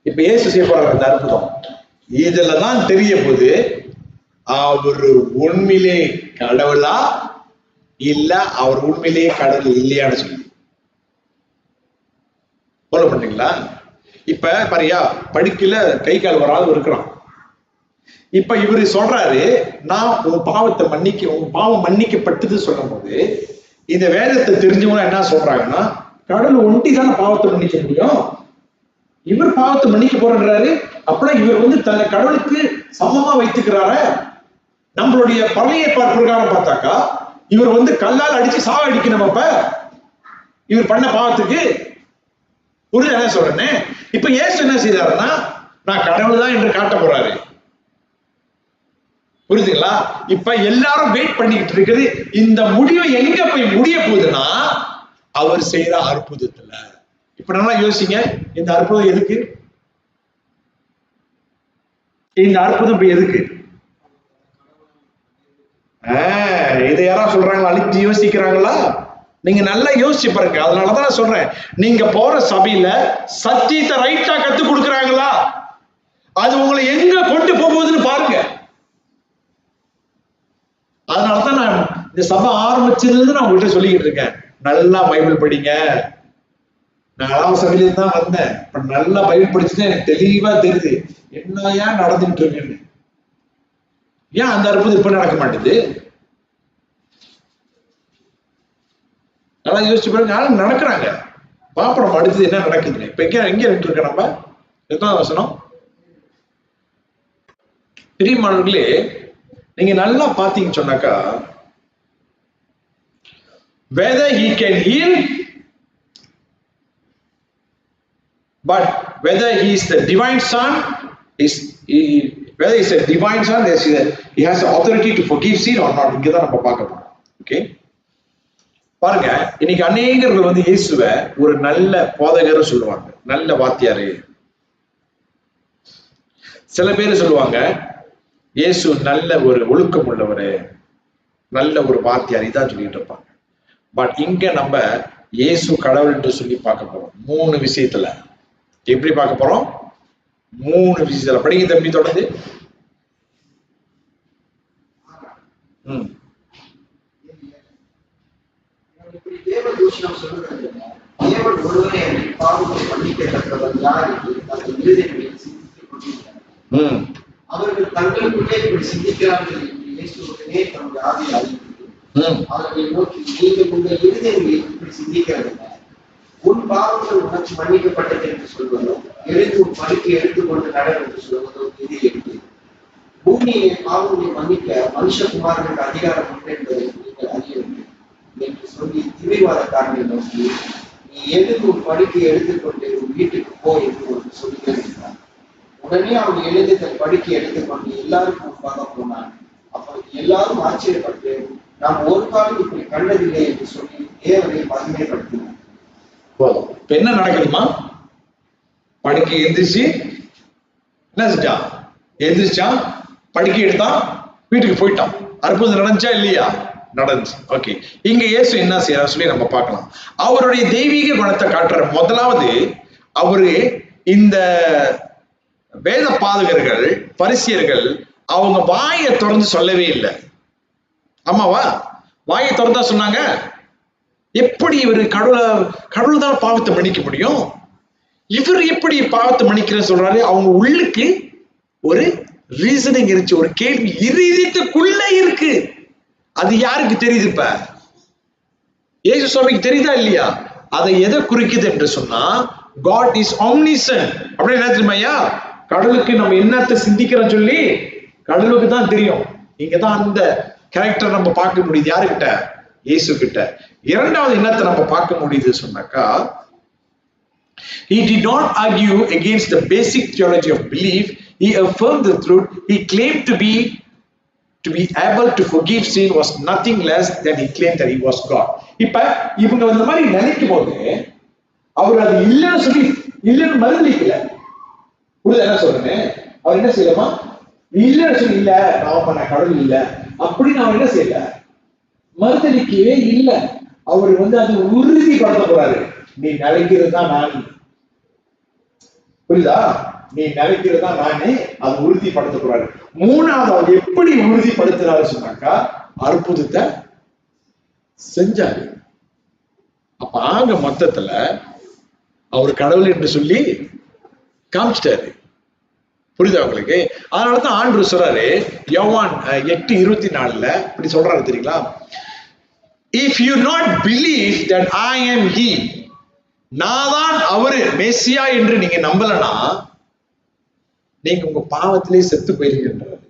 இப்ப இயேசு செய்யப்படுற அந்த அற்புதம் இதுலதான் தெரிய போது அவர் உண்மையிலே கடவுளா இல்ல அவர் உண்மையிலேயே கடவுள் இல்லையான்னு சொல்லி ஃபாலோ பண்ணீங்களா? இப்ப பாரியா, படிக்கல கை கால் வராது இருக்கிறான். இப்ப இவரு சொல்றாரு, நான் உன் பாவத்தை உன் பாவம் மன்னிக்கப்பட்டது சொல்லும் போது இந்த வேதத்தை தெரிஞ்சவங்க என்ன சொல்றாங்கன்னா, கடவுள் ஒண்டி தானே பாவத்தை மன்னிக்க முடியும், இவர் பாவத்தை மன்னிக்க போறாரு. அப்படின்னா இவர் தன்னை கடவுளுக்கு சமமா வைத்துக்கிறார. நம்மளுடைய பழைய பிரகாரம் பார்த்தாக்கா இவர் கல்லால் அடிச்சு சாவ அடிக்கணும். அப்ப இவர் பண்ண பாவத்துக்கு புரியுது என்ன சொல்றேன்னு? இப்ப இயேசு என்ன செய்தாருன்னா, நான் கடவுள் தான் என்று காட்ட போறாரு. புரியுதுங்களா? இப்ப எல்லாரும் வெயிட் பண்ணிக்கிட்டு இருக்குது இந்த முடிவை எங்க போய் முடிய போகுதுன்னா அவர் செய்யற அற்புதத்துல. இப்ப நல்லா யோசிங்க, இந்த அற்புதம் எதுக்கு? இந்த அற்புதம் இப்ப எதுக்கு? இதை யாராவது சொல்றாங்களா? அழித்து யோசிக்கிறாங்களா? நீங்க நல்லா யோசிச்சு பாருங்க. அதனாலதான் நான் சொல்றேன், நீங்க போற சபையில சத்தியத்தை ரைட்டா கத்து கொடுக்குறாங்களா? அது உங்களை எங்க கொண்டு போகுதுன்னு பாருங்க. அதனாலதான் நான் இந்த சபை ஆரம்பிச்சதுல நான் உங்கள்கிட்ட சொல்லிக்கிட்டு இருக்கேன், நல்லா பைபிள் படிங்க. நான் 7வது சபையில தான் வந்தேன். இப்ப நல்லா பைபிள் படிச்சுட்டு எனக்கு தெளிவா தெரியுது என்ன ஏன் நடந்துட்டு இருக்குன்னு. ஏன் அந்த அற்புதம் இப்ப நடக்க மாட்டேது? நல்லா யோசிச்சு பாருங்க. நடக்கிறாங்க, பாப்போம் அடுத்தது என்ன நடக்குதுன்னு. இப்ப எங்க நின்று இருக்க நம்ம? எத்தனாவது வசனம்? பிரியமானவர்களே, நீங்க நல்லா பாத்தீங்கன்னு சொன்னாக்கா, whether he can heal, but whether he is the divine son, whether he is a divine son, he has the authority to forgive sin or not. இங்கதான் நம்ம பார்க்க போறோம். ஓகே, பாருங்க, இன்னைக்கு அநேகர்கள் வந்து இயேசுவை ஒரு நல்ல போதகர் சொல்லுவாங்க, நல்ல வாத்தியாரு. சில பேர் சொல்லுவாங்க இயேசு நல்ல ஒரு ஒழுக்கம் உள்ளவரு, நல்ல ஒரு வாத்தியார், இதான் சொல்லிட்டு இருப்பாங்க. பட் இங்க நம்ம இயேசு கடவுள் என்று சொல்லி பார்க்க போறோம். 3 விஷயத்துல எப்படி பார்க்க போறோம்? 3 விஷயத்துல. படிங்க தம்பி, தொடர்ந்து. தேவதூஷணம் சொல்லுகிறது, தேவன் ஒருவரே அன்றி பாவங்களை மன்னிக்கத்தக்கவர் யார் என்று தங்கள் இருதயங்களில் சிந்தித்துக் கொண்டிருக்கிறார். அவர்கள் தங்களுக்குள்ளே இப்படி சிந்திக்கிறார்கள் என்று இயேசு உடனே தன்னுடைய ஆவியை அறிவித்து அவர்களை நோக்கி, நீங்கள் உங்கள் இருதயங்களில் இப்படி சிந்திக்கிறதில்லை. உன் பாவங்கள் உனக்கு மன்னிக்கப்பட்டது என்று சொல்வதோ, எழுந்து உன் படுக்கை எடுத்துக்கொண்டு நட என்று சொல்வதோ இது என்று. பூமியிலே பாவங்களை மன்னிக்க மனுஷகுமாரனுக்கு அதிகாரம் உண்டு என்பதை நீங்கள் அறிய வேண்டும் என்று சொல்லி திமிர்வாதக்காரனை நோக்கி, நீ எழுந்து உன் படுக்கையை எடுத்துக்கொண்டு உன் வீட்டுக்கு போ என்று ஒன்று சொல்லுகிறேன் என்றார். உடனே அவன் எழுந்து தன் படுக்கையை எடுத்துக்கொண்டு எல்லாருக்கும் முன்பாக போனான். அப்பொழுது எல்லாரும் ஆச்சரியப்பட்டு, நாம் ஒரு காலம் இப்படி கண்டதில்லை என்று சொல்லி தேவனை மகிமைப்படுத்தினார். இப்ப என்ன நடக்குதுமா? படுக்கை எந்திரிச்சு என்ன செஞ்சான்? எந்திரிச்சான், படுக்கை எடுத்தான், வீட்டுக்கு போயிட்டான். அற்புதம் நடந்துச்சா இல்லையா? நடந்துச்சு. ஓகே, இங்க இயேசு என்ன செய்யறாரு சொல்லி நம்ம பார்க்கலாம். அவருடைய தெய்வீக குணத்தை காட்டுற முதலாவது, அவரு இந்த வேத பாதகர்கள், பரிசேயர்கள் அவங்க வாயை திறந்து சொல்லவே இல்லை. ஆமாவா? வாயை திறந்தா சொன்னாங்க, எப்படி இவரு கடவுள் தான் பாவத்தை மன்னிக்க முடியும், இவர் எப்படி பாவத்தை மன்னிக்கிறேன்னு சொல்றாரு? அவங்க உள்ளுக்கு ஒரு ரீசனிங் இருந்துச்சு, ஒரு கேள்வி இருதயத்துக்குள்ள இருக்கு. அது யாருக்கு தெரியுது? இப்ப இயேசு சுவாமிக்கு தெரியுதா இல்லையா? அதை எதை குறிக்குது என்று சொன்னா, God is omniscient. அப்படி என்ன தெரியுமா? கடவுளுக்கு நம்ம என்னத்தை சிந்திக்கிறோம் சொல்லி கடவுளுக்கு தான் தெரியும். இங்கதான் அந்த கேரக்டர் நம்ம பார்க்க முடியுது. யாருக்கிட்ட? இயேசு கிட்ட. இரண்டாவது என்னத்தை நம்ம பார்க்க முடியுது சொன்னாக்கா, he did not argue against the basic theology of belief. He affirmed the truth. He claimed to be able to forgive sin was nothing less than he claimed that he was God. இப்ப இவங்க இந்த மாதிரி நினைக்கும் போது அவர் அது இல்லைன்னு சொல்லி இல்லைன்னு மறுதளிக்கல. புரியுது என்ன சொல்றேன்? அவர் என்ன செய்யலாமா? இல்லைன்னு சொல்லி, இல்ல நான் கடவுள் இல்ல அப்படின்னு அவர் என்ன செய்யல, மறுதளிக்கவே இல்லை. அவர் வந்து அது உறுதிப்படுத்த போறாரு. நீ நிலைக்கிறது தான் நான். புரியுதா? நீ நிலைக்கிறது தான் நானே, அது உறுதிப்படுத்த போறாரு. மூணாவது அவர் எப்படி உறுதிப்படுத்துறாரு சொன்னாக்கா, அற்புதத்தை செஞ்சாரு. அப்ப ஆக மொத்தத்துல அவர் கடவுள் என்று சொல்லி காமிச்சிட்டாரு. புரியுதா உங்களுக்கு? அதனாலதான் ஆண்டவர் சொல்றாரு, யோவான் 8:24 இப்படி சொல்றாரு தெரியுங்களா? If you not believe that I am he, நான் தான் அவரு மெசியா என்று நீங்க நம்பலனா, நீங்க உங்க பாவத்திலே செத்து போயிருக்கின்றாரு.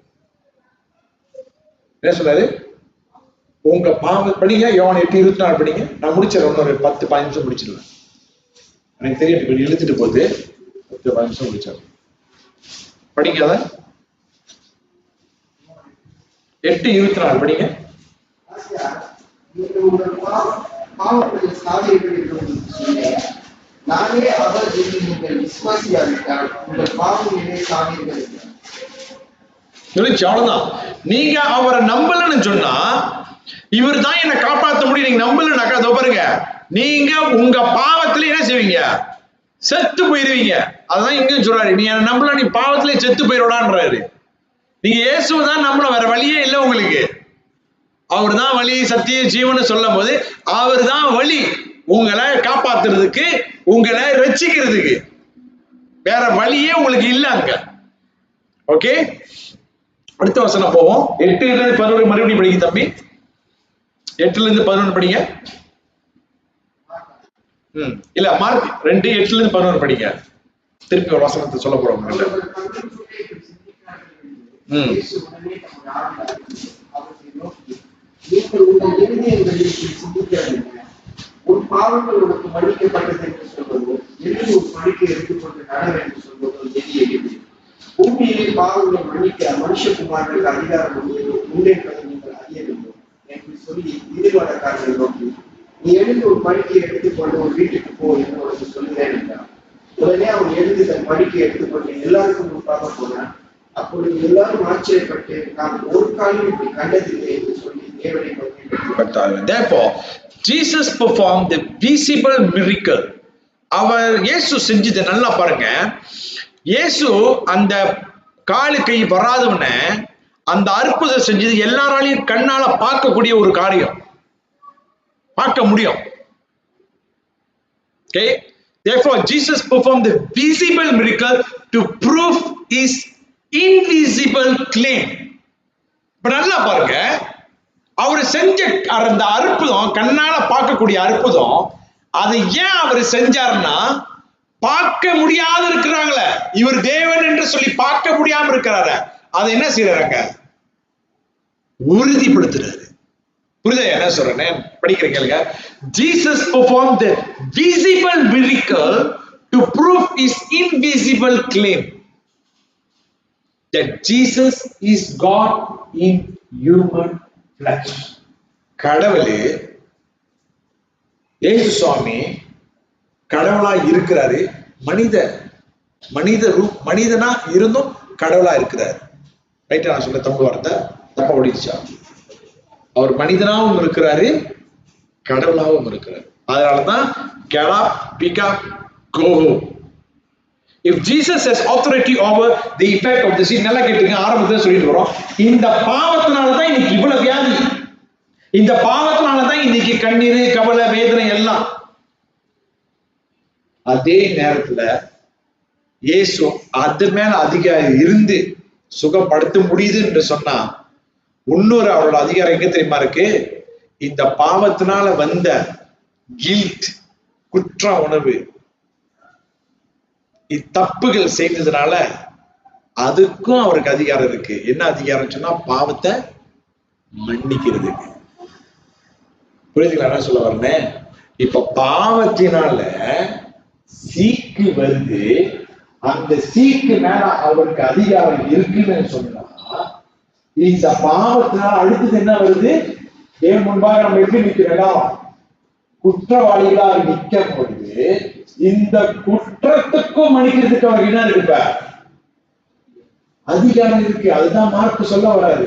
என்ன சொல்றாரு? உங்க பாவ படிங்க, யோவான் 8:24 படிங்க. நான் முடிச்சிடறேன், இன்னொரு 10-15 நிமிஷம் முடிச்சிடுவேன். எனக்கு தெரியும் இப்ப இழுத்துட்டு போகுது. 10-15 நிமிஷம் முடிச்சிடறேன். படிக்காத 8:24 படிங்க. நானே அவர் என்று நீங்கள் விசுவாசியாவிட்டால் உங்கள் பாவங்களிலே சாவீர்கள். அவ்வளவுதான். நீங்க அவரை நம்பலன்னு சொன்னா, இவர் தான் என்னை காப்பாற்ற முடியும் நீங்க நம்பலனாக்கா, அதோ பாருங்க, நீங்க உங்க பாவத்துல என்ன செய்வீங்க? செத்து போயிருவீங்க. அதான் இங்கேயும் சொல்றாரு, நீ என்ன நம்பல, நீ பாவத்திலே செத்து போயிடுவான்றாரு. நீங்க இயேசுவை தான் நம்பணும், வேற வழியே இல்லை உங்களுக்கு. அவர் தான் வழி, சத்தியம், ஜீவன் சொல்லும் போது அவர் தான் வழி உங்களை காப்பாத்துறதுக்கு, உங்களை ரட்சிக்கிறதுக்கு. வேற வழியே உங்களுக்கு இல்ல அங்க. ஓகே, அடுத்த வசனம் போவோம். 8-11 மறுபடியும் படிங்க தம்பி. 8-11 படிங்க. இல்ல மார்க் 2:8-11 படிங்க. திருப்பி ஒரு வசனத்தை சொல்ல போறோம். இயேசு உடனே தம்முடைய ஆவியை அனுப்பி அவர்களை நோக்கி, நீங்கள் உங்கள் இருதயங்களில் சிந்திக்கிறதில்லை. உன் பாவங்கள் உனக்கு மன்னிக்கப்பட்டது என்று சொல்வதோ, எழுந்து உன் பணிக்கை எடுத்துக்கொண்டு நட என்று சொல்வதோ எது எளிது? பூமியிலே பாவங்களை மன்னிக்க மனுஷகுமாரனுக்கு அதிகாரம் உண்டு என்பதை நீங்கள் அறியவில்லை என்று சொல்லி நீதிமன்றக்காரர்களை நோக்கி, நீ எழுந்து உன் பணிக்கை எடுத்துக்கொண்டு ஒரு வீட்டுக்கு போ என்று உனக்கு சொல்லுகிறேன் என்றார். உடனே அவன் எழுந்து தன் பணிக்கை எடுத்துக்கொண்டு எல்லாருக்கும் முன்பாக போனான். அப்பொழுது எல்லாரும் ஆச்சரியப்பட்டு, நாம் ஒரு காலம் இப்படி கண்டதில்லை என்று சொல்லி தேவனை மகிழ்ந்தார்கள். Therefore, Jesus performed the visible miracle. அவர் இயேசு செஞ்சது நல்லா பாருங்க. இயேசு அந்த காலு கை வராதவன அந்த அற்புதம் செஞ்சது எல்லாராலையும் கண்ணால பார்க்கக்கூடிய ஒரு காரியம், பார்க்க முடியும். Okay? Therefore, Jesus performed the visible miracle to prove his invisible claim. இப்ப நல்லா பாருங்க, அவர் செஞ்ச அந்த அற்புதம், கண்ணால பார்க்கக்கூடிய அற்புதம், அதை ஏன் அவர் செஞ்சாருன்னா, பார்க்க முடியாத இருக்கிறாங்களே, இவர் தேவன் என்று சொல்லி பார்க்க முடியாம இருக்கிறாரு, அதை என்ன செய்யறாங்க, உறுதிப்படுத்துறாரு. புரியுதா என்ன சொல்றேன்? படிக்கிறேன் கேளுங்க. Jesus performed the visible miracle to prove his invisible claim that Jesus is God in human flesh. கடவுளே இயேசு சுவாமி கடவுளா இருக்கிறாரு, மனிதனா இருந்தும் கடவுளா இருக்கிறாரு. ரைட்டா நான் சொல்ல தமிழ் வார்த்தை தப்பா ஓடிச்சா? அவர் மனிதனாவும் இருக்கிறாரு, கடவுளாவும் இருக்கிறாரு. அதனாலதான் கெடா பிகா கோஹோ. If Jesus has authority over the effect of the sin, நல்லா கேட்டுங்க, ஆரம்பத்துல சொல்லிட்டு வரோம், இந்த பாவத்தினாலதான் இன்னைக்கு இவ்வளவு வியாதி, இந்த பாவத்தினாலதான் இன்னைக்கு கண்ணீர், கவலை, வேதனை எல்லாம். அதே நேரத்துல இயேசு அது மேல அதிகாரம் இருந்து சுகப்படுத்த முடியுது என்று சொன்னா, இன்னொரு அவரோட அதிகாரம் எங்க தெரியுமா இருக்கு? இந்த பாவத்தினால வந்த கில்ட், குற்ற உணர்வு, தப்புகள் செய்ததுனால அதுக்கும் அவருக்கு அதிகாரம் இருக்கு. என்ன அதிகாரம் சொன்னா, பாவத்தை மன்னிக்கிறதுக்கு. புரியுதுங்களா என்ன சொல்ல வரேன்? இப்ப பாவத்தினால சீக்கு வருது, அந்த சீக்கு மேல அவருக்கு அதிகாரம் இருக்குன்னு சொன்னா, இந்த பாவத்தினால அடுத்தது என்ன வருது? ஏன் முன்பாக நம்ம எப்படி நிற்கிறோம்? குற்றவாளிகளா நிற்கும் பொழுது இந்த குற்றத்துக்கும் மன்னிக்கிறதுக்கு அவர் என்ன இருப்ப அதிகாரம் இருக்கு. அதுதான் மார்க் சொல்ல வராது.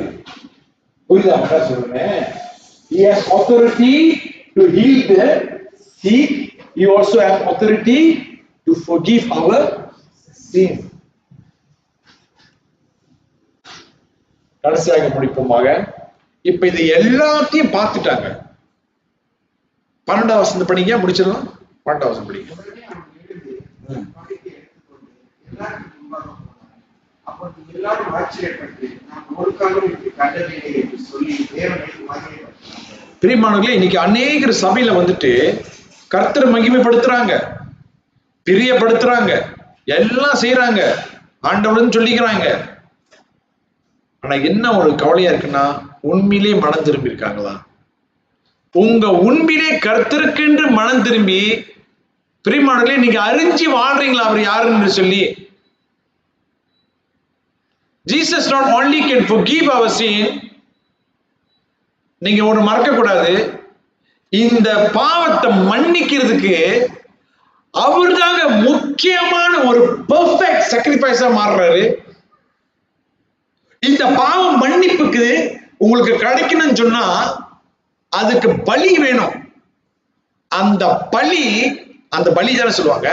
புரியுதா என்ன சொல்றேன்? He has authority to heal the sick. He also has authority to forgive our sin. கடைசியாக முடிப்போமாக. இப்ப இது எல்லாத்தையும் பார்த்துட்டாங்க. 12வது வசனம் படிங்க, முடிச்சிடலாம். 12வது வசனம் படிங்க. எல்லாரும் ஆச்சரியப்பட்டு, நாம் ஒரு காலம் இப்படி கண்டதில்லை என்று சொல்லி தேவனை மகிமைப்படுத்தினார்கள். பிரியமானவர்களே, இன்னைக்கு அநேகர் சபையில வந்துட்டு கர்த்தரை மகிமைப்படுத்துறாங்க, பிரியப்படுத்துறாங்க, எல்லாம் செய்யறாங்க, ஆண்டவர்னு சொல்லிக்கிறாங்க. ஆனா என்ன ஒரு கவலையா இருக்குன்னா, உண்மையிலே மனம் திரும்பி இருக்காங்களா? உங்க உண்மையிலே கர்த்தருக்கென்று மனம் திரும்பி பிரியமானவர்களே நீங்க அறிஞ்சு வாழ்றீங்களா அவர் யாருன்னு சொல்லி? Jesus not only can forgive our sin, நீங்க ஒண்ணு மறக்க கூடாது, இந்த பாவத்தை மன்னிக்கிறதுக்கு அவர்தாங்க முக்கியமான ஒரு பெர்ஃபெக்ட் சாக்ரிஃபைஸா மாறுறாரு. இந்த பாவம் மன்னிப்புக்கு உங்களுக்கு கிடைக்கணும்னு சொன்னா அதுக்கு பலி வேணும். அந்த பலி தானே சொல்லுவாங்க,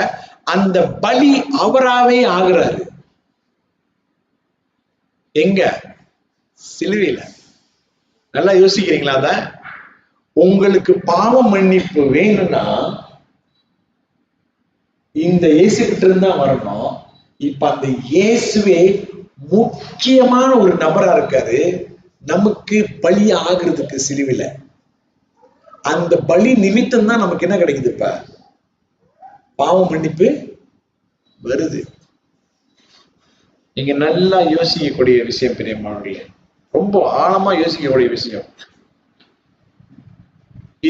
அந்த பலி அவராவே ஆகுறாரு. எங்க? சிலுவையில. நல்லா யோசிக்கிறீங்களா? அத உங்களுக்கு பாவ மன்னிப்பு வேணும்னா இந்த இயேசு கிட்ட இருந்தா வரணும். இப்ப அந்த இயேசுவே முக்கியமான ஒரு நபரா இருக்காரு நமக்கு பலி ஆகுறதுக்கு சிலுவையில. அந்த பலி நிமித்தம் தான் நமக்கு என்ன கிடைக்குது? இப்ப பாவ மன்னிப்பு வருது. நீங்க நல்லா யோசிக்கக்கூடிய விஷயம் பிரியமானவர்களே, ரொம்ப ஆழமா யோசிக்கக்கூடிய விஷயம்.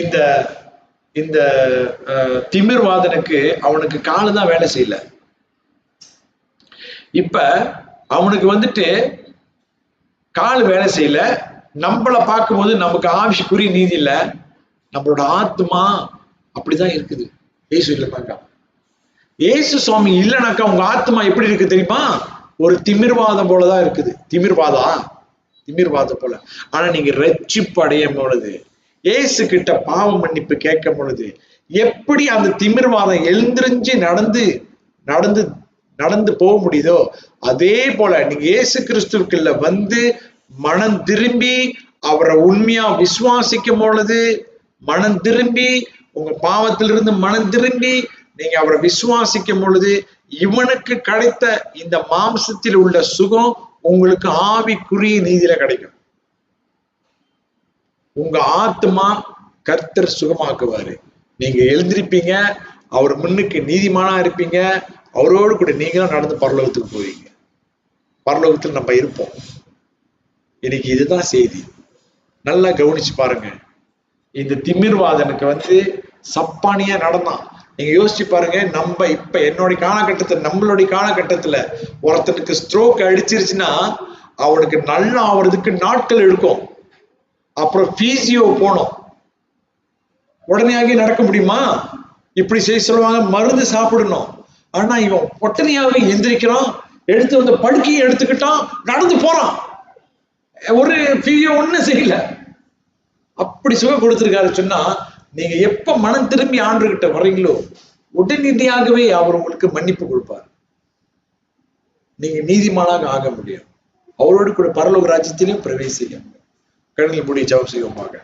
இந்த இந்த திமிர்வாதனுக்கு அவனுக்கு காலு தான் வேலை செய்யல. இப்ப அவனுக்கு வந்துட்டு கால் வேலை செய்யல. நம்மளை பார்க்கும்போது நமக்கு ஆவிக்குரிய நீதி இல்ல, நம்மளோட ஆத்மா அப்படிதான் இருக்குது. ஏசு இல்லைனாக்கா, ஏசு சுவாமி இல்லைனாக்கா உங்க ஆத்மா எப்படி இருக்கு தெரியுமா? ஒரு திமிர்வாதம் போலதான் இருக்குது. திமிர்வாதம் போல. ஆனா நீங்க ரட்சிப்பு அடையும் பொழுது, ஏசு கிட்ட பாவ மன்னிப்பு கேட்கும் பொழுது, எப்படி அந்த திமிர்வாதம் எழுந்திரிஞ்சு நடந்து நடந்து நடந்து போக முடியுதோ, அதே போல நீங்க இயேசு கிறிஸ்துவுக்குள்ள வந்து மனம் திரும்பி அவரை உண்மையா விசுவாசிக்கும் பொழுது, மனம் திரும்பி உங்க பாவத்திலிருந்து மனம் திரும்பி நீங்க அவரை விசுவாசிக்கும் பொழுது, இவனுக்கு கிடைத்த இந்த மாம்சத்தில் உள்ள சுகம் உங்களுக்கு ஆவிக்குரிய நீதியில கிடைக்கும். உங்க ஆத்மா கர்த்தர் சுகமாக்குவாரு. நீங்க எழுந்திருப்பீங்க, அவர் முன்னுக்கு நீதிமானா இருப்பீங்க. அவரோடு கூட நீங்களும் நடந்து பரலோகத்துக்கு போவீங்க. பரலோகத்தில் நம்ம இருப்போம். இன்னைக்கு இதுதான் செய்தி. நல்லா கவனிச்சு பாருங்க. இந்த திமிர்வாதனுக்கு வந்து சப்பானியா நடந்தான். நீங்க யோசிச்சு பாருங்க. நம்ம இப்ப என்னுடைய காலகட்டத்தில், நம்மளுடைய காலகட்டத்துல ஒருத்தனுக்கு ஸ்ட்ரோக் அடிச்சிருச்சுன்னா அவனுக்கு நல்லா ஆவறதுக்கு நாட்கள் எடுக்கும். அப்புறம் பிசியோ போனோம். உடனேயாகி நடக்க முடியுமா? இப்படி செய்ய சொல்லுவாங்க, மருந்து சாப்பிடணும். ஆனா இவன் ஒட்டனையாவே எந்திரிக்கிறான், எடுத்து வந்த படுக்கையை எடுத்துக்கிட்டான், நடந்து போறான். ஒரு பிசியோ ஒண்ணு செய்யல. அப்படி சுகம் கொடுத்திருக்காரு சொன்னா, நீங்க எப்ப மனம் திரும்பி ஆண்டுகிட்ட வர்றீங்களோ உடனடியாகவே அவர் உங்களுக்கு மன்னிப்பு கொடுப்பார். நீங்க நீதிமானாக ஆக முடியும். அவரோடு கூட பரலோக ராஜ்யத்திலும் பிரவேசிக்க. கண்ணில் மூடி ஜெபம் செய்வோமாக.